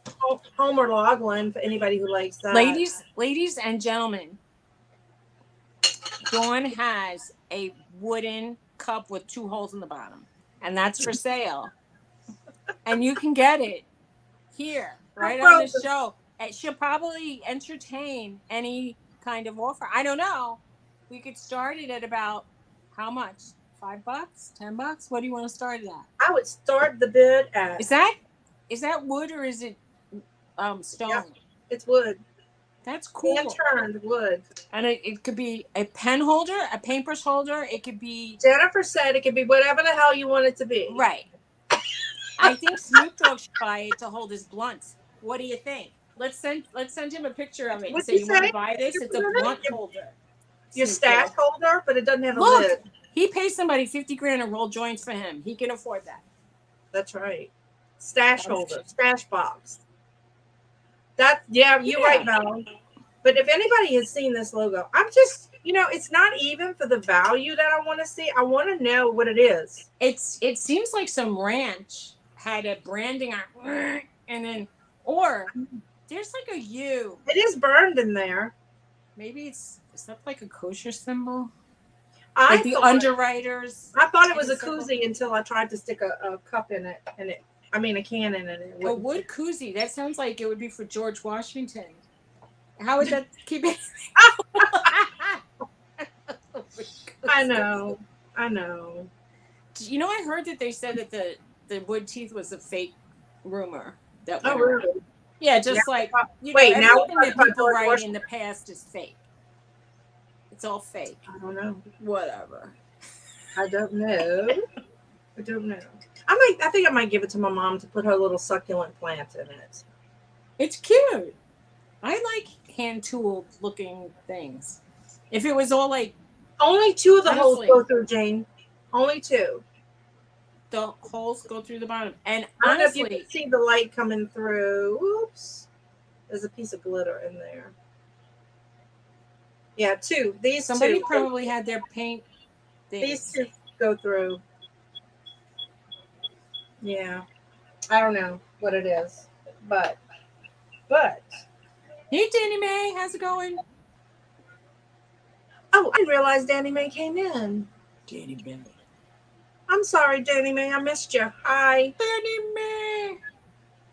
Homer Logland for anybody who likes that. ladies and gentlemen. Dawn has a wooden cup with 2 holes in the bottom, and that's for sale. And you can get it here, right on the show. And she'll probably entertain any kind of offer. I don't know. We could start it at about how much? $5, $10? What do you want to start it at? I would start the bid at. Is that wood or is it stone? Yep. It's wood. That's cool. Hand turned wood. And it could be a pen holder, a paintbrush holder. It could be. Jennifer said it could be whatever the hell you want it to be. Right. I think Snoop Dogg should buy it to hold his blunts. What do you think? Let's send him a picture of it and say, you want to buy this? It's a blunt holder. Your Snoop stash Dogg. holder, but it doesn't have a Look, lid. he pays somebody $50,000 to roll joints for him. He can afford that. That's right. Stash holder, stash box. You're right, Val. But if anybody has seen this logo, I'm just, it's not even for the value that I want to see. I want to know what it is. It seems like some ranch had a branding on, and then, or there's like a U. It is burned in there. Maybe is that like a kosher symbol? Like the underwriters. I thought it was a koozie until I tried to stick a cup in it, a can in it. A wood koozie. That sounds like it would be for George Washington. How would that keep it? I know. You know, I heard that they said that the wood teeth was a fake rumor. That oh, really? Yeah, just like wait, now everything that people write in the past is fake. It's all fake. I don't know. Whatever. I don't know. I think I might give it to my mom to put her little succulent plant in it. It's cute. I like hand tooled looking things. If it was all like only 2 of the holes go through, Jane. Only 2. The holes go through the bottom. And I don't honestly, know if you can see the light coming through. Oops. There's a piece of glitter in there. Yeah, 2. Somebody probably had their paint things. These 2 go through. Yeah. I don't know what it is. But hey, Danny Mae, how's it going? Oh, I didn't realize Danny Mae came in. Danny Mae. I'm sorry, Danny Mae. I missed you. Hi. Danny Mae.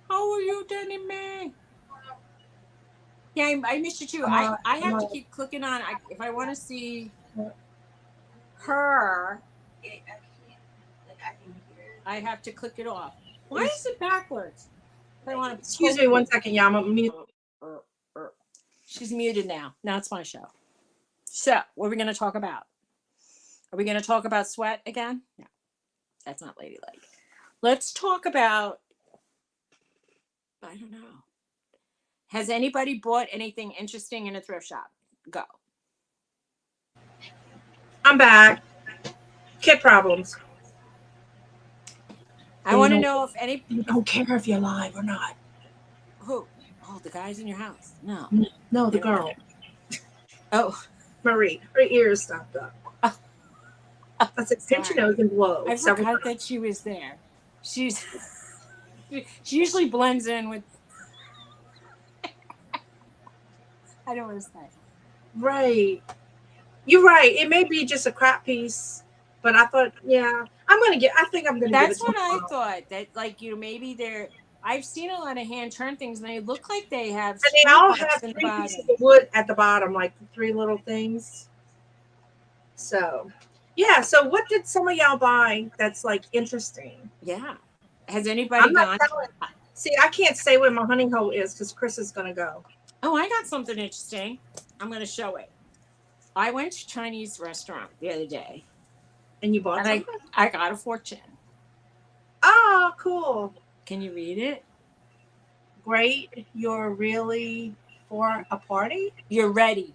How are you, Danny Mae? Yeah, I missed you too. I have to keep clicking on. If I want to see her, I have to click it off. Why is it backwards? I want to. Excuse me 1 second, Yama. She's muted now. Now it's my show. So, what are we going to talk about? Are we going to talk about sweat again? No, that's not ladylike. Let's talk about, I don't know. Has anybody bought anything interesting in a thrift shop? Go. I'm back. Kid problems. I want to know if any. You don't care if you're live or not. Who? Oh, the guys in your house. No. No, the girl. Oh. Marie. Her ears stopped up. I said, pinch your nose and blow. I forgot that she was there. She usually blends in with. I don't want to say. Right. You're right. It may be just a crap piece, but I thought, yeah, I think I'm gonna give it That's to what I mom. thought. That like maybe they're. I've seen a lot of hand turn things, and they look like they have And they screw all butts have in the three pieces bottom. of wood at the bottom, like the three little things. So, yeah. So, what did some of y'all buy that's like interesting? Yeah. Has I'm anybody not gone? telling. See, I can't say where my honey hole is because Chris is gonna go. Oh, I got something interesting. I'm going to show it. I went to a Chinese restaurant the other day, And you bought and I something? I got a fortune. Oh, cool. Can you read it? Great. You're really for a party? You're ready.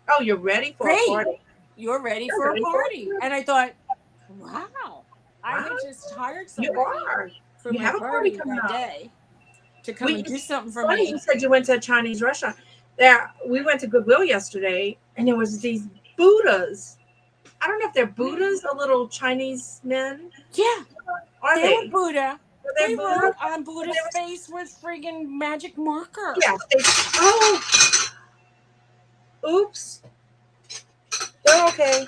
Oh, you're ready for a Great. party. You're ready You're for a ready for party. it. And I thought, wow. I Wow, had just hired you somebody are. for You my have a party party coming that up. day to come and do It's something for funny you me. said you went to a Chinese restaurant. There, we went to Goodwill yesterday, and there was these Buddhas. I don't know if they're Buddhas or little Chinese men. Yeah, Are they were they? Buddha. Are they They Buddha? wrote on And Buddha's they were, face with friggin' magic marker. yeah. Oh, oops. They're okay.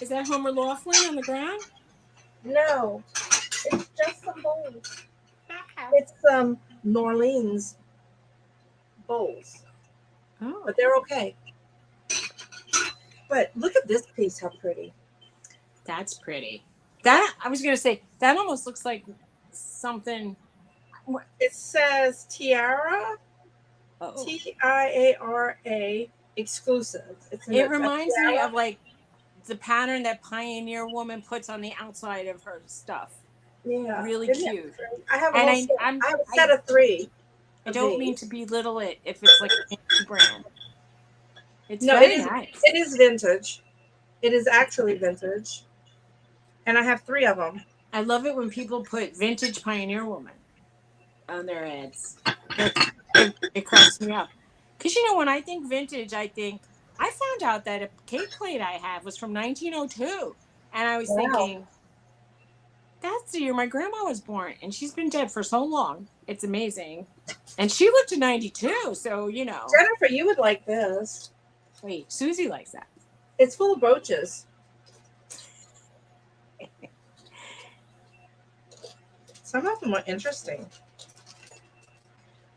Is that Homer Laughlin on the ground? No, it's just some bowls. It's some New Orleans bowls, Oh, but they're okay. But look at this piece, how pretty. that's pretty. That I was gonna say that almost looks like something. It says tiara, Oh, TIARA exclusive. It's in it a reminds me tiara. of like the pattern that Pioneer Woman puts on the outside of her stuff. Yeah, Really isn't it cute. pretty? I have a And whole I set. I'm I have a set I of three I of don't mean to these. belittle it if it's like a fancy brand. It's No, it very is. nice. It is vintage. It is actually vintage, and I have three of them. I love it when people put vintage Pioneer Woman on their ads. It cracks me up. Because when I think vintage, I found out that a cake plate I have was from 1902. And I was Wow, thinking, that's the year my grandma was born. And she's been dead for so long. It's amazing. And she lived to 92. So, Jennifer, you would like this. wait, Suzy likes that. It's full of brooches. Some of them are interesting.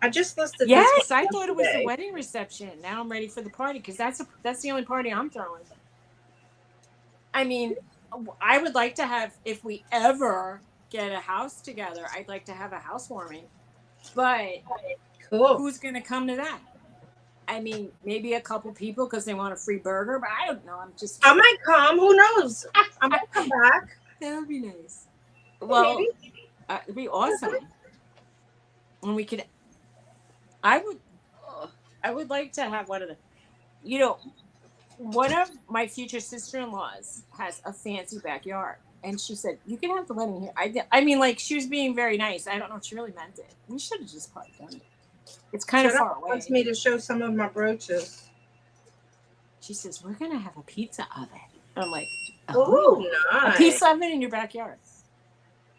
I just listed this Yes, I one thought it was the yesterday. wedding reception. Now I'm ready for the party because that's the only party I'm throwing. I mean, I would like to have, if we ever get a house together, I'd like to have a housewarming. But Cool. who's going to come to that? I mean, maybe a couple people because they want a free burger, but I don't know. I'm just I kidding. might come. Who knows? I might come back. That would be nice. Well, Maybe. it'd be awesome. And we could, I would, I would like to have one of the, you know, one of my future sister-in-laws has a fancy backyard. And she said, you can have the wedding here. I mean, like, she was being very nice. I don't know if she really meant it. We should have just probably done it. It's kind of Jennifer far wants away. me to show some of my brooches. She says, we're going to have a pizza oven. And I'm like, Oh, a nice. pizza oven in your backyard.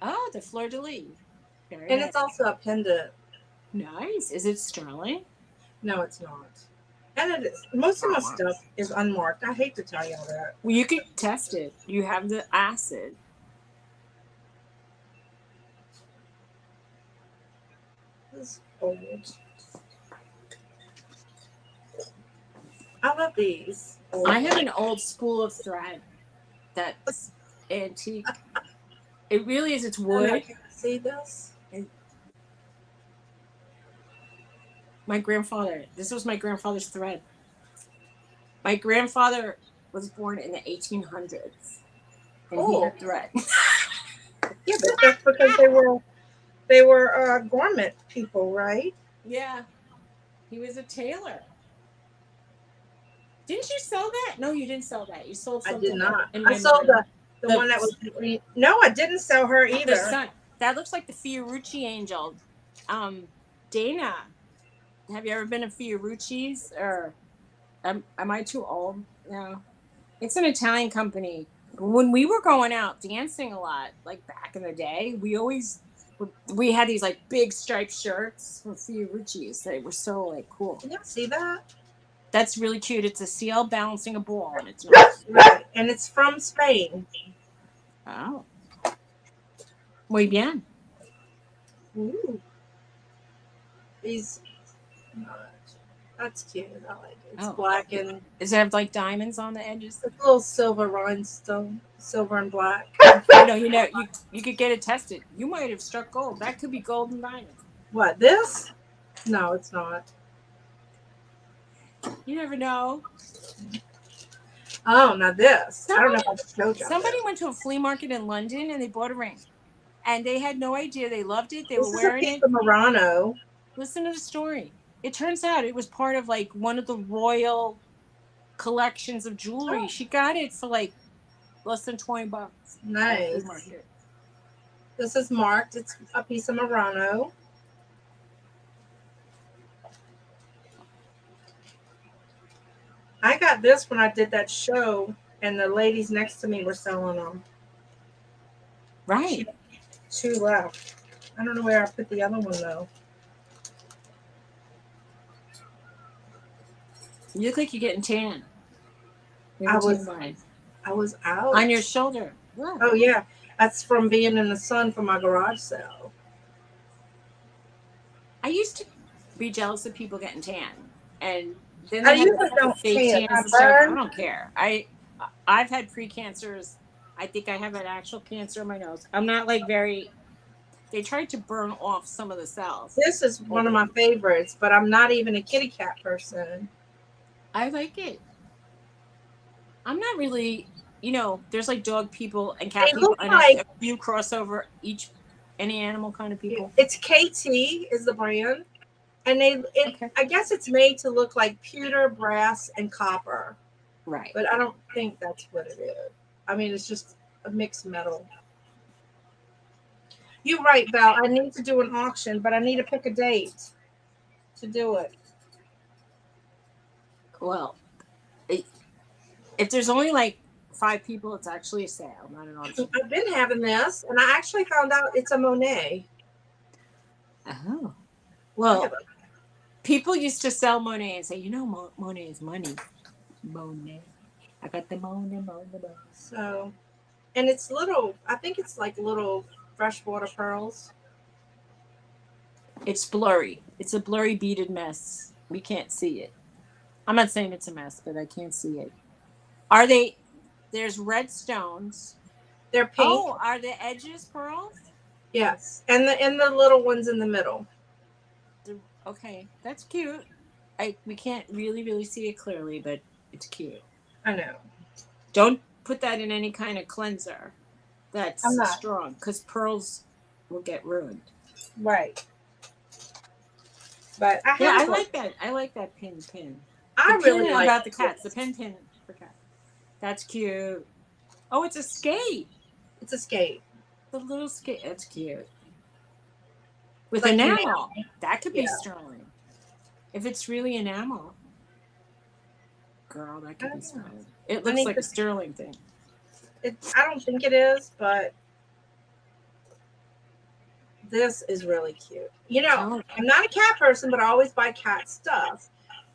Oh, the fleur de lis. Very And nice. it's also a pendant. Nice. Is it sterling? No, it's not. And it is. Most of my stuff is unmarked. I hate to tell y'all that. Well, you could test it. You have the acid. This is old. I love these. I have an old spool of thread that's antique. It really is. It's wood. See this? My grandfather. This was my grandfather's thread. My grandfather was born in the 1800s, and he had thread. Yeah, but that's because they were garment people, right? Yeah, he was a tailor. Didn't you sell that? No, you didn't sell that. You sold I something. did not. in I sold memory. the one that was. No, I didn't sell her The either. sun. That looks like the Fiorucci angel. Dana, have you ever been to Fiorucci's? Or am I too old? No. It's an Italian company. When we were going out dancing a lot, like back in the day, we had these like big striped shirts from Fiorucci's. They were so like cool. Can you see that? That's really cute. It's a seal balancing a ball on its nose. Right. And it's from Spain. Oh. Muy bien. Ooh. These. That's cute. I like it. It's Oh. black and Does it have like diamonds on the edges? a little silver rhinestone, silver and black. You could get it tested. You might have struck gold. That could be gold and diamonds. What, this? No, it's not. You never know. Oh, now this. I don't know how to show you. Somebody went to a flea market in London and they bought a ring. And they had no idea. They loved it. They This were is a wearing piece it. of Murano. Listen to the story. It turns out it was part of like one of the royal collections of jewelry. Oh. She got it for like less than $20 at a flea Nice. market. This is marked. It's a piece of Murano. I got this when I did that show, and the ladies next to me were selling them. Right. Two left. I don't know where I put the other one though. You look like you're getting tan. I was out. On your shoulder. Yeah. Oh yeah, that's from being in the sun for my garage sale. I used to be jealous of people getting tan, and then I they had usually the don't fake tan. tans I and stuff. I burn. don't care. I've had pre-cancers. I think I have an actual cancer in my nose. I'm not like very. They tried to burn off some of the cells. This is one of my favorites, but I'm not even a kitty cat person. I like it. I'm not really. There's like dog people and cat They people, look and like a few crossover any animal kind of people. it's KT is the brand, and Okay. I guess it's made to look like pewter, brass, and copper, Right. but I don't think that's what it is. I mean, it's just a mixed metal. You're right, Val. I need to do an auction, but I need to pick a date to do it. Well, if there's only like 5 people, it's actually a sale, not an auction. I've been having this, and I actually found out it's a Monet. Oh. Well, people used to sell Monet and say, Monet is money. Monet. I got the Monet. So, and it's little, I think it's like little freshwater pearls. It's blurry. It's a blurry beaded mess. We can't see it. I'm not saying it's a mess, but I can't see it. There's red stones. They're pink. Oh, are the edges pearls? Yes. And the little ones in the middle. Okay, that's cute. We can't really see it clearly, but it's cute. I know. Don't put that in any kind of cleanser that's I'm not. strong, because pearls will get ruined. Right. But I like that. I like that pin. I really like about the cats. The pin for cats. That's cute. Oh, it's a skate. It's a skate. The little skate. That's cute. With Like enamel. That could be Yeah. sterling. If it's really enamel. Girl, that could be sterling. It looks like a sterling thing. I don't think it is, but this is really cute. I'm not a cat person, but I always buy cat stuff.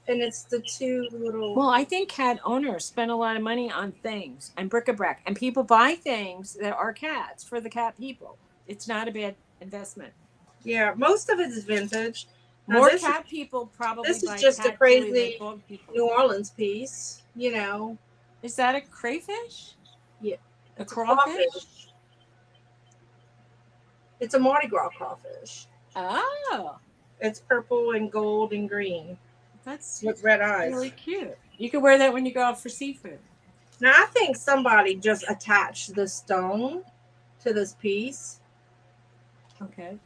And it's the two little. Well, I think cat owners spend a lot of money on things and bric-a-brac. And people buy things that are cats for the cat people. It's not a bad investment. Yeah, most of it is vintage. More cat people probably this is buy just cat a crazy jewelry than dog people. New Orleans piece, Is that a crayfish? Yeah. A crawfish? It's a Mardi Gras crawfish. Oh. It's purple and gold and green. That's with red eyes. Really cute. You can wear that when you go out for seafood. Now, I think somebody just attached the stone to this piece. Okay.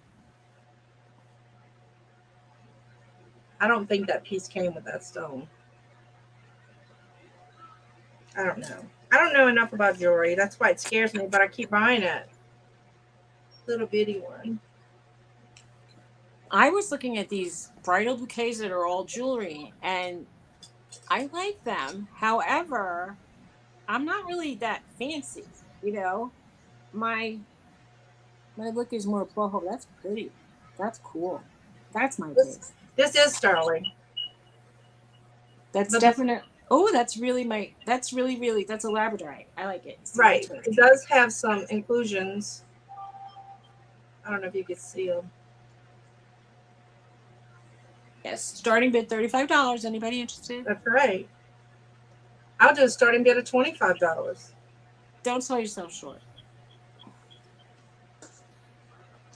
I don't think that piece came with that stone. I don't know. I don't know enough about jewelry. That's why it scares me, but I keep buying it. Little bitty one. I was looking at these bridal bouquets that are all jewelry, and I like them. However, I'm not really that fancy, My look is more boho. That's pretty. That's cool. That's my taste. This is sterling. That's But- definite. Oh, that's really that's really, that's a Labradorite. I like it. It's Right. turtle. It does have some inclusions. I don't know if you can see them. Yes, starting bid $35. Anybody interested? That's right. I'll do a starting bid of $25. Don't sell yourself short.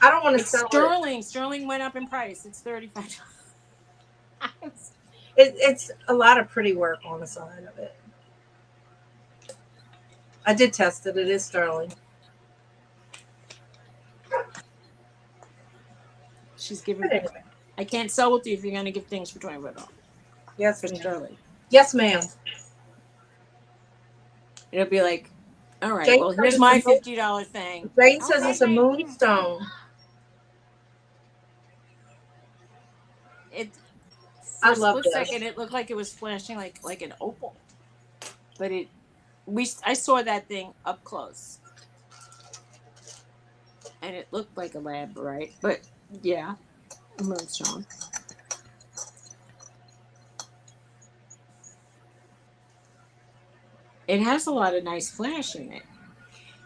I don't want to It's sell it. sterling. Sterling went up in price. It's $35. It's a lot of pretty work on the side of it. I did test it. It is sterling. She's giving. But anyway. I can't sell with you if you're going to give things for $25 Yes, for ma'am. sterling. Yes, ma'am. It'll be like, all right, Jane well, says here's it's my a moon- $50 thing. Jane All says right, it's a moonstone. It I for a love split this. second it looked like it was flashing like an opal, but I saw that thing up close, and it looked like a Labradorite, but yeah, a moonstone. It has a lot of nice flash in it.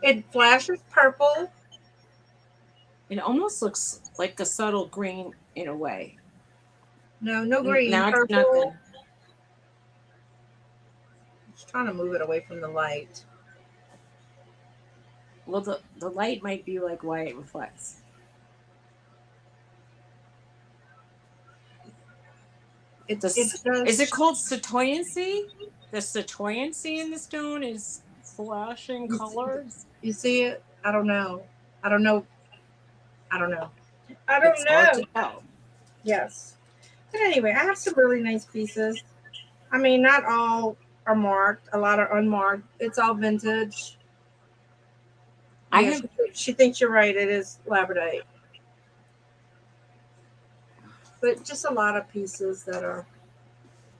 It flashes purple. It almost looks like a subtle green in a way. No green. Now it's Purple. nothing. Just trying to move it away from the light. Well, the light might be like why it reflects. It Is does. it called satoyancy? The satoyancy in the stone is flashing colors. You see it? I don't know. I don't know. I don't It's hard know. to tell. Yes. But anyway, I have some really nice pieces. I mean, not all are marked. A lot are unmarked. It's all vintage. I Yeah, have she thinks you're right. It is Labradorite. But just a lot of pieces that are.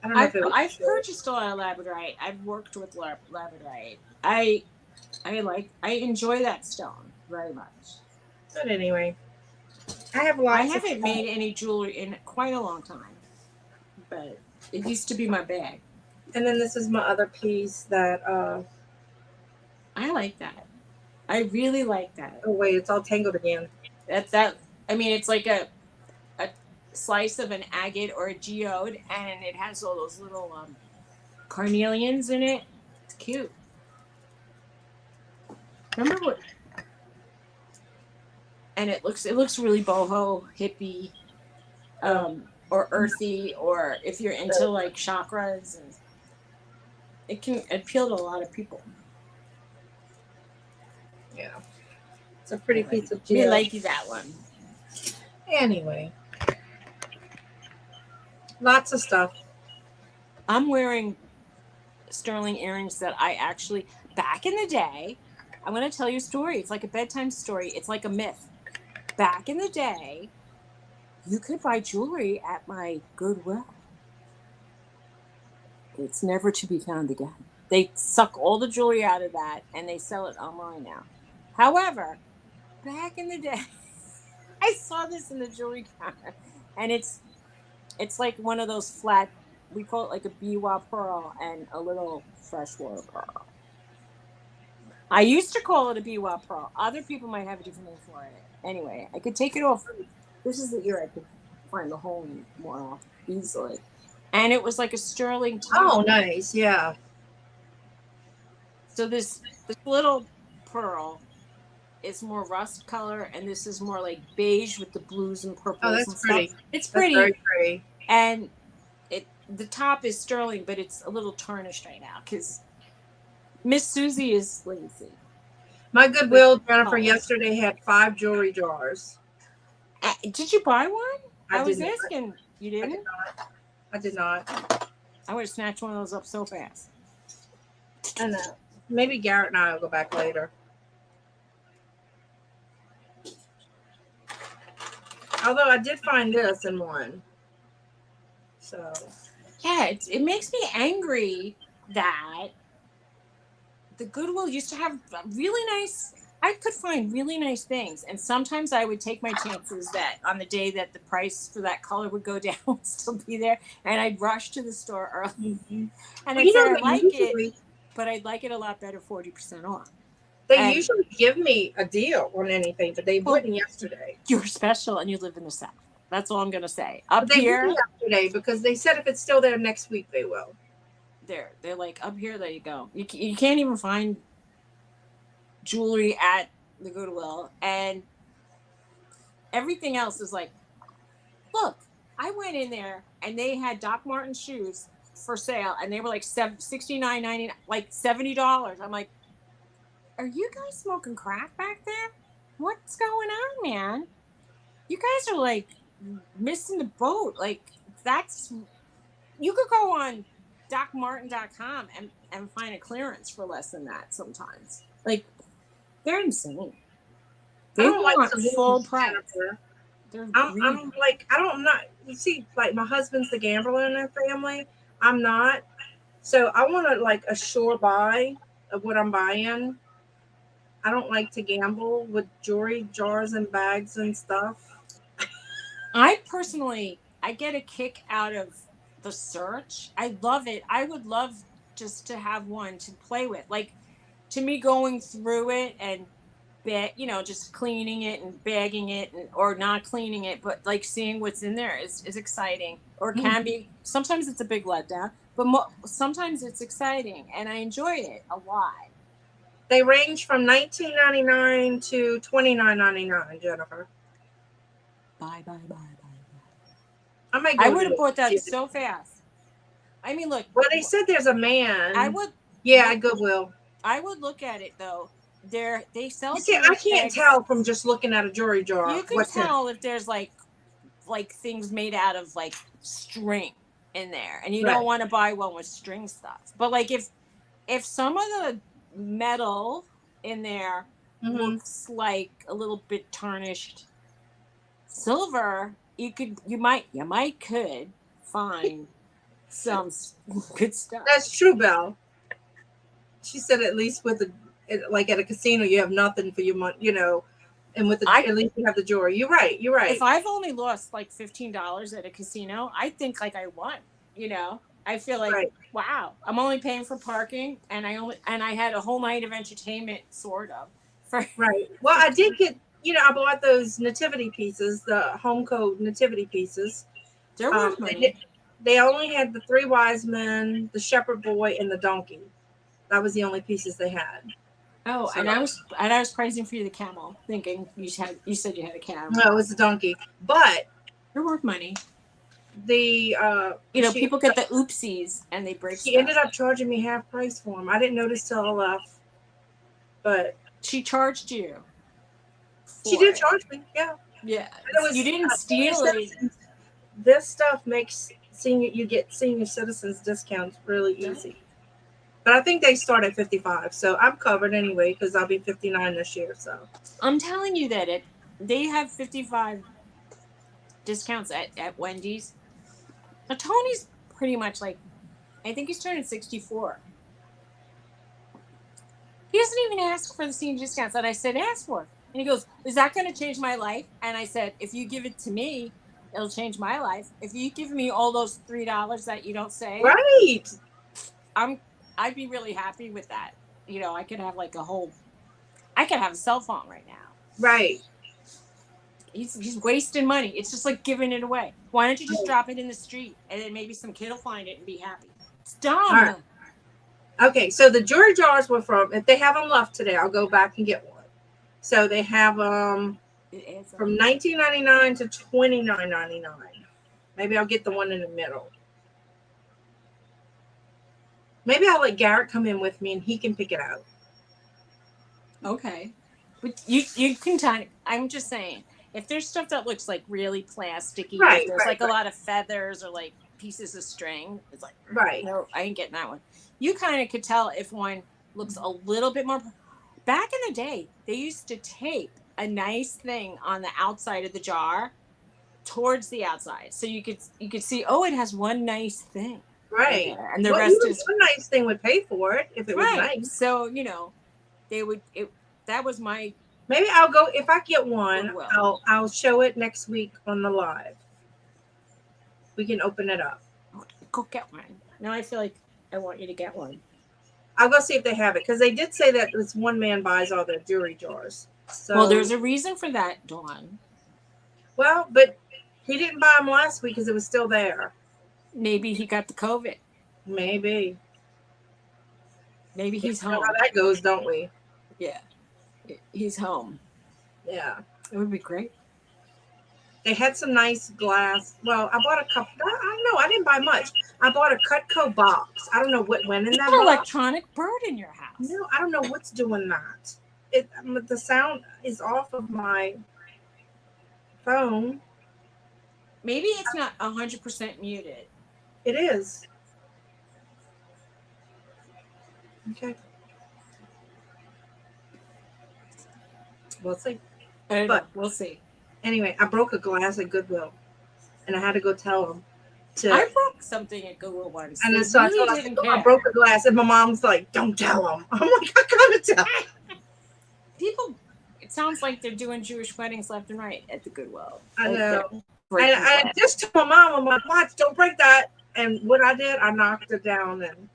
I don't know if it was I've sure. purchased a lot of Labradorite. I've worked with Labradorite. I enjoy that stone very much. But anyway, I have I lots haven't of made any jewelry in quite a long time, but it used to be my bag. And then this is my other piece that. I like that. I really like that. Oh wait, it's all tangled again. That I mean, it's like a slice of an agate or a geode, and it has all those little carnelians in it. It's cute. Remember what? And it looks really boho, hippie, or earthy, or if you're into like chakras, and it can appeal to a lot of people. Yeah, it's a pretty piece of Me geode. like that one. Anyway, lots of stuff. I'm wearing sterling earrings that I actually back in the day. I'm going to tell you a story. It's like a bedtime story. It's like a myth. Back in the day, you could buy jewelry at my Goodwill. It's never to be found again. They suck all the jewelry out of that and they sell it online now. However, back in the day, I saw this in the jewelry counter, and it's like one of those flat. We call it like a biwa pearl and a little freshwater pearl. I used to call it a biwa pearl. Other people might have a different name for it. Anyway, I could take it off. This is the ear I could find the hole in more easily. And it was like a sterling top. Oh, nice. Yeah. So this little pearl is more rust color, and this is more like beige with the blues and purples. Oh, and that's pretty. stuff. It's That's pretty. very pretty. And the top is sterling, but it's a little tarnished right now because Miss Suzy is lazy. My Goodwill, Jennifer, yesterday had 5 jewelry jars. Did you buy one? I was did not. asking. You didn't? I did not. I would have snatched one of those up so fast. I know. Maybe Garrett and I will go back later. Although I did find this in one. So. Yeah, it makes me angry that the Goodwill used to have really nice I could find really nice things, and sometimes I would take my chances that on the day that the price for that color would go down, would still be there, and I'd rush to the store early, Mhm. and Well, I'd you say know, I like it, usually but I'd like it a lot better 40% off. they And usually give me a deal on anything, but they well, wouldn't yesterday. you're special, and you live in the South. That's all I'm gonna say. Up But they wouldn't here, yesterday because they said if it's still there next week, they will. they're like up here. There you go. You can't even find jewelry at the Goodwill, and everything else is like, look, I went in there and they had Doc Marten shoes for sale, and they were like $69.99, like $70. I'm like, are you guys smoking crack back there? What's going on, man? You guys are like missing the boat. Like, that's, you could go on docmartin.com and find a clearance for less than that sometimes. Like, they're insane. I They don't like want full saloons, price. Jennifer. They're I'm like I'm not. You see, like my husband's the gambler in their family. I'm not. So I want to like a sure buy of what I'm buying. I don't like to gamble with jewelry jars and bags and stuff. I personally, I get a kick out of the search. I love it. I would love just to have one to play with. Like, to me, going through it and just cleaning it and bagging it, or not cleaning it, but like seeing what's in there is exciting, or can Mhm. be. Sometimes it's a big letdown, but sometimes it's exciting, and I enjoy it a lot. They range from 19.99 to 29.99. Jennifer, Bye, bye, bye, bye. I might I go would to have it. bought that so fast. I mean, look, Well, they said there's a I man. would Yeah, look at Goodwill. I would look at it though. They You sell see, jewelry I can't bags. tell from just looking at a jewelry jar You can what's in it. tell if there's like things made out of like string in there, and you don't Right. want to buy one with string stuff. But like if some of the metal in there Hmm. looks like a little bit tarnished silver, you might could find some good stuff. That's true, Belle. She said at least with the like at a casino you have nothing for your money, and with the I at least you have the jewelry. You're right. You're If right. I've only lost like $15 at a casino, I think like I won. I feel like, Right. wow, I'm only paying for parking, and I had a whole night of entertainment, sort of, for Right. Well, I did get. I bought those nativity pieces, the home code nativity pieces. they're worth They money. did, they only had the three wise men, the shepherd boy, and the donkey. That was the only pieces they had. Oh, So and I was praising for you the camel, thinking you said you had a camel. no, it was the donkey. But They're worth money. the People get the oopsies and they break she ended stuff. up charging me half price for them. I didn't notice till I left, but She charged you she for did it. charge me. Yeah. Yeah, And it was you didn't senior steal it. citizens. This stuff makes you get senior citizens discounts really easy. But I think they start at 55, so I'm covered anyway because I'll be 59 this year. So I'm telling you that they have 55 discounts at Wendy's. Now, Tony's pretty much like, I think he's turning 64. He doesn't even ask for the senior discounts that I said ask for. And he goes, is that going to change my life? And I said, if you give it to me, it'll change my life. If you give me all those $3 that you don't save, right, I'd be really happy with that. I could have I could have a cell phone right now. right. He's wasting money. It's just like giving it away. Why don't you just drop it in the street, and then maybe some kid will find it and be happy? It's dumb. All right. Okay, so the jewelry jars were from. If they have them left today, I'll go back and get one. So they have from 19.99 to 29.99. Maybe I'll get the one in the middle. Maybe I'll let Garrett come in with me and he can pick it out. Okay, but you can kind of. I'm just saying, if there's stuff that looks like really plasticky, Right, if there's right, like right. a lot of feathers or like pieces of string, it's like, Right. no, I ain't getting that one. You kind of could tell if one looks a little bit more. Back in the day, they used to tape a nice thing on the outside of the jar towards the outside, so you could see, oh, it has one nice thing in Right. there, and the Well, rest even is one nice thing would pay for it if it was right. nice. So they would that was my Maybe I'll go if I get one. Goodwill. I'll show it next week on the live. We can open it up. Go get one. Now I feel like I want you to get one. I'll go see if they have it because they did say that this one man buys all their jewelry jars. So Well, there's a reason for that, Dawn. well, but he didn't buy them last week because it was still there. Maybe he got the COVID. Maybe. Maybe he's We know home. how that goes, don't we? Yeah, he's home. Yeah. It would be great. They had some nice glass. Well, I bought a couple. I don't know. I didn't buy much. I bought a Cutco box. I don't know what went in You that have an box. electronic bird in your house. No, I don't know what's doing that. The sound is off of my phone. Maybe it's not 100% muted. It is. Okay. We'll see. I don't know. But- We'll see. Anyway, I broke a glass at Goodwill, and I had to go tell them. I broke something at Google once. And They then so I really told her, didn't I care. broke a glass, and my mom's like, "Don't tell them." I'm like, "I gotta tell 'em." People, it sounds like they're doing Jewish weddings left and right at the Goodwill. I Like, know. they're breaking I glass. just told my mom, I'm like, "Watch, don't break that." And what I did, I knocked it down. And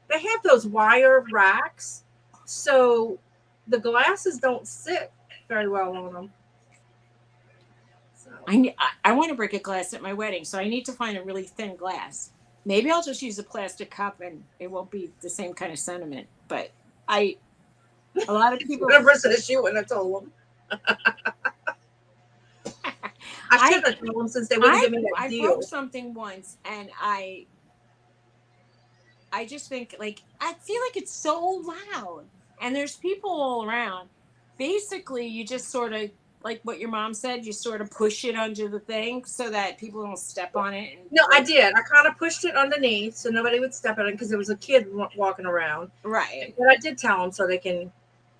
they have those wire racks, so the glasses don't sit very well on them. So I want to break a glass at my wedding, so I need to find a really thin glass. Maybe I'll just use a plastic cup and it won't be the same kind of sentiment. But a lot of people. whatever says you, and I told them. I should have told them since they wouldn't give me that I deal. broke something once, and I just think, like, I feel like it's so loud, and there's people all around. Basically, you just sort of, like what your mom said, you sort of push it under the thing so that people don't step on it. And No, I did. I kind of pushed it underneath so nobody would step on it because there was a kid walking around. Right. But I did tell them so they can.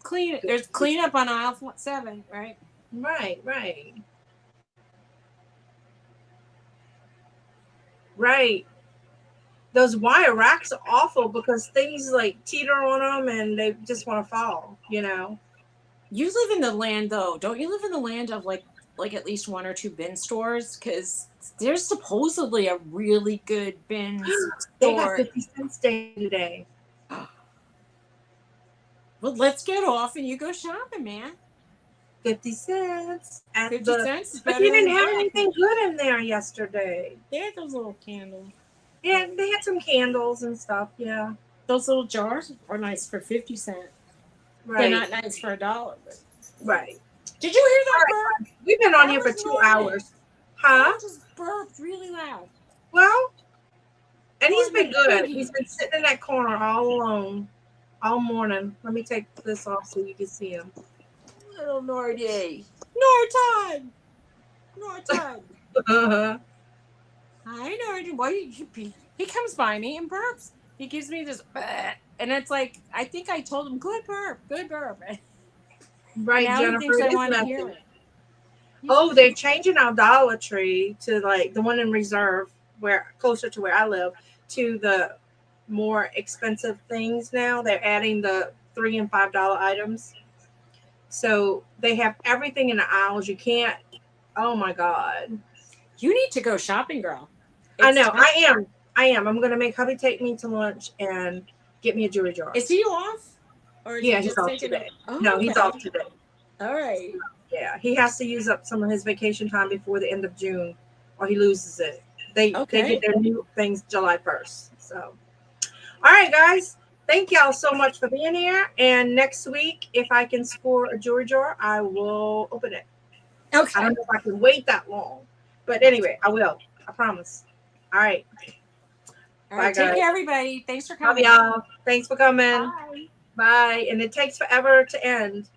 Clean it. There's cleanup on aisle 7, right? Right. Right. Those wire racks are awful because things like teeter on them and they just want to fall, you know. You live in the land, though. Don't you live in the land of like at least 1 or 2 bin stores? Because there's supposedly a really good bin They got store. 50 cents day today. Well, let's get off and you go shopping, man. 50 cents. 50 cents is But better you didn't than have that. anything good in there yesterday. They had those little candles. Yeah, they had some candles and stuff. Yeah. Those little jars are nice for 50 cents. Right. They're not nice for $1. But... Right. Did you hear that burp? We've been on That here for was 2 normal. hours. Huh? I just burped really loud. Well, and he's Oh, been my good. goodness. He's been sitting in that corner all alone, all morning. Let me take this off so you can see him. Little Nordy. Norton. Hi, Norton. Why he comes by me and burps. He gives me this, and it's like, I think I told him, good burp. Right, Now Jennifer. he thinks I it is want to nothing. hear it. Oh, they're changing our Dollar Tree to like the one in Reserve, where closer to where I live, to the more expensive things now. They're adding the $3 and $5 items. So they have everything in the aisles. You can't. Oh my God. You need to go shopping, girl. I know. It's time. I am. I'm gonna make hubby take me to lunch and get me a jewelry jar. Is he off? Or is Yeah, he he's just off taking today. Oh, No, he's okay. off today. All right. Yeah, he has to use up some of his vacation time before the end of June, or he loses it. They get their new things July 1st. So, all right, guys, thank y'all so much for being here. And next week, if I can score a jewelry jar, I will open it. Okay. I don't know if I can wait that long, but anyway, I will. I promise. All right. All right. Bye, Take guys. care, everybody. Thanks for Love coming. y'all. Thanks for coming. Bye. Bye. And it takes forever to end.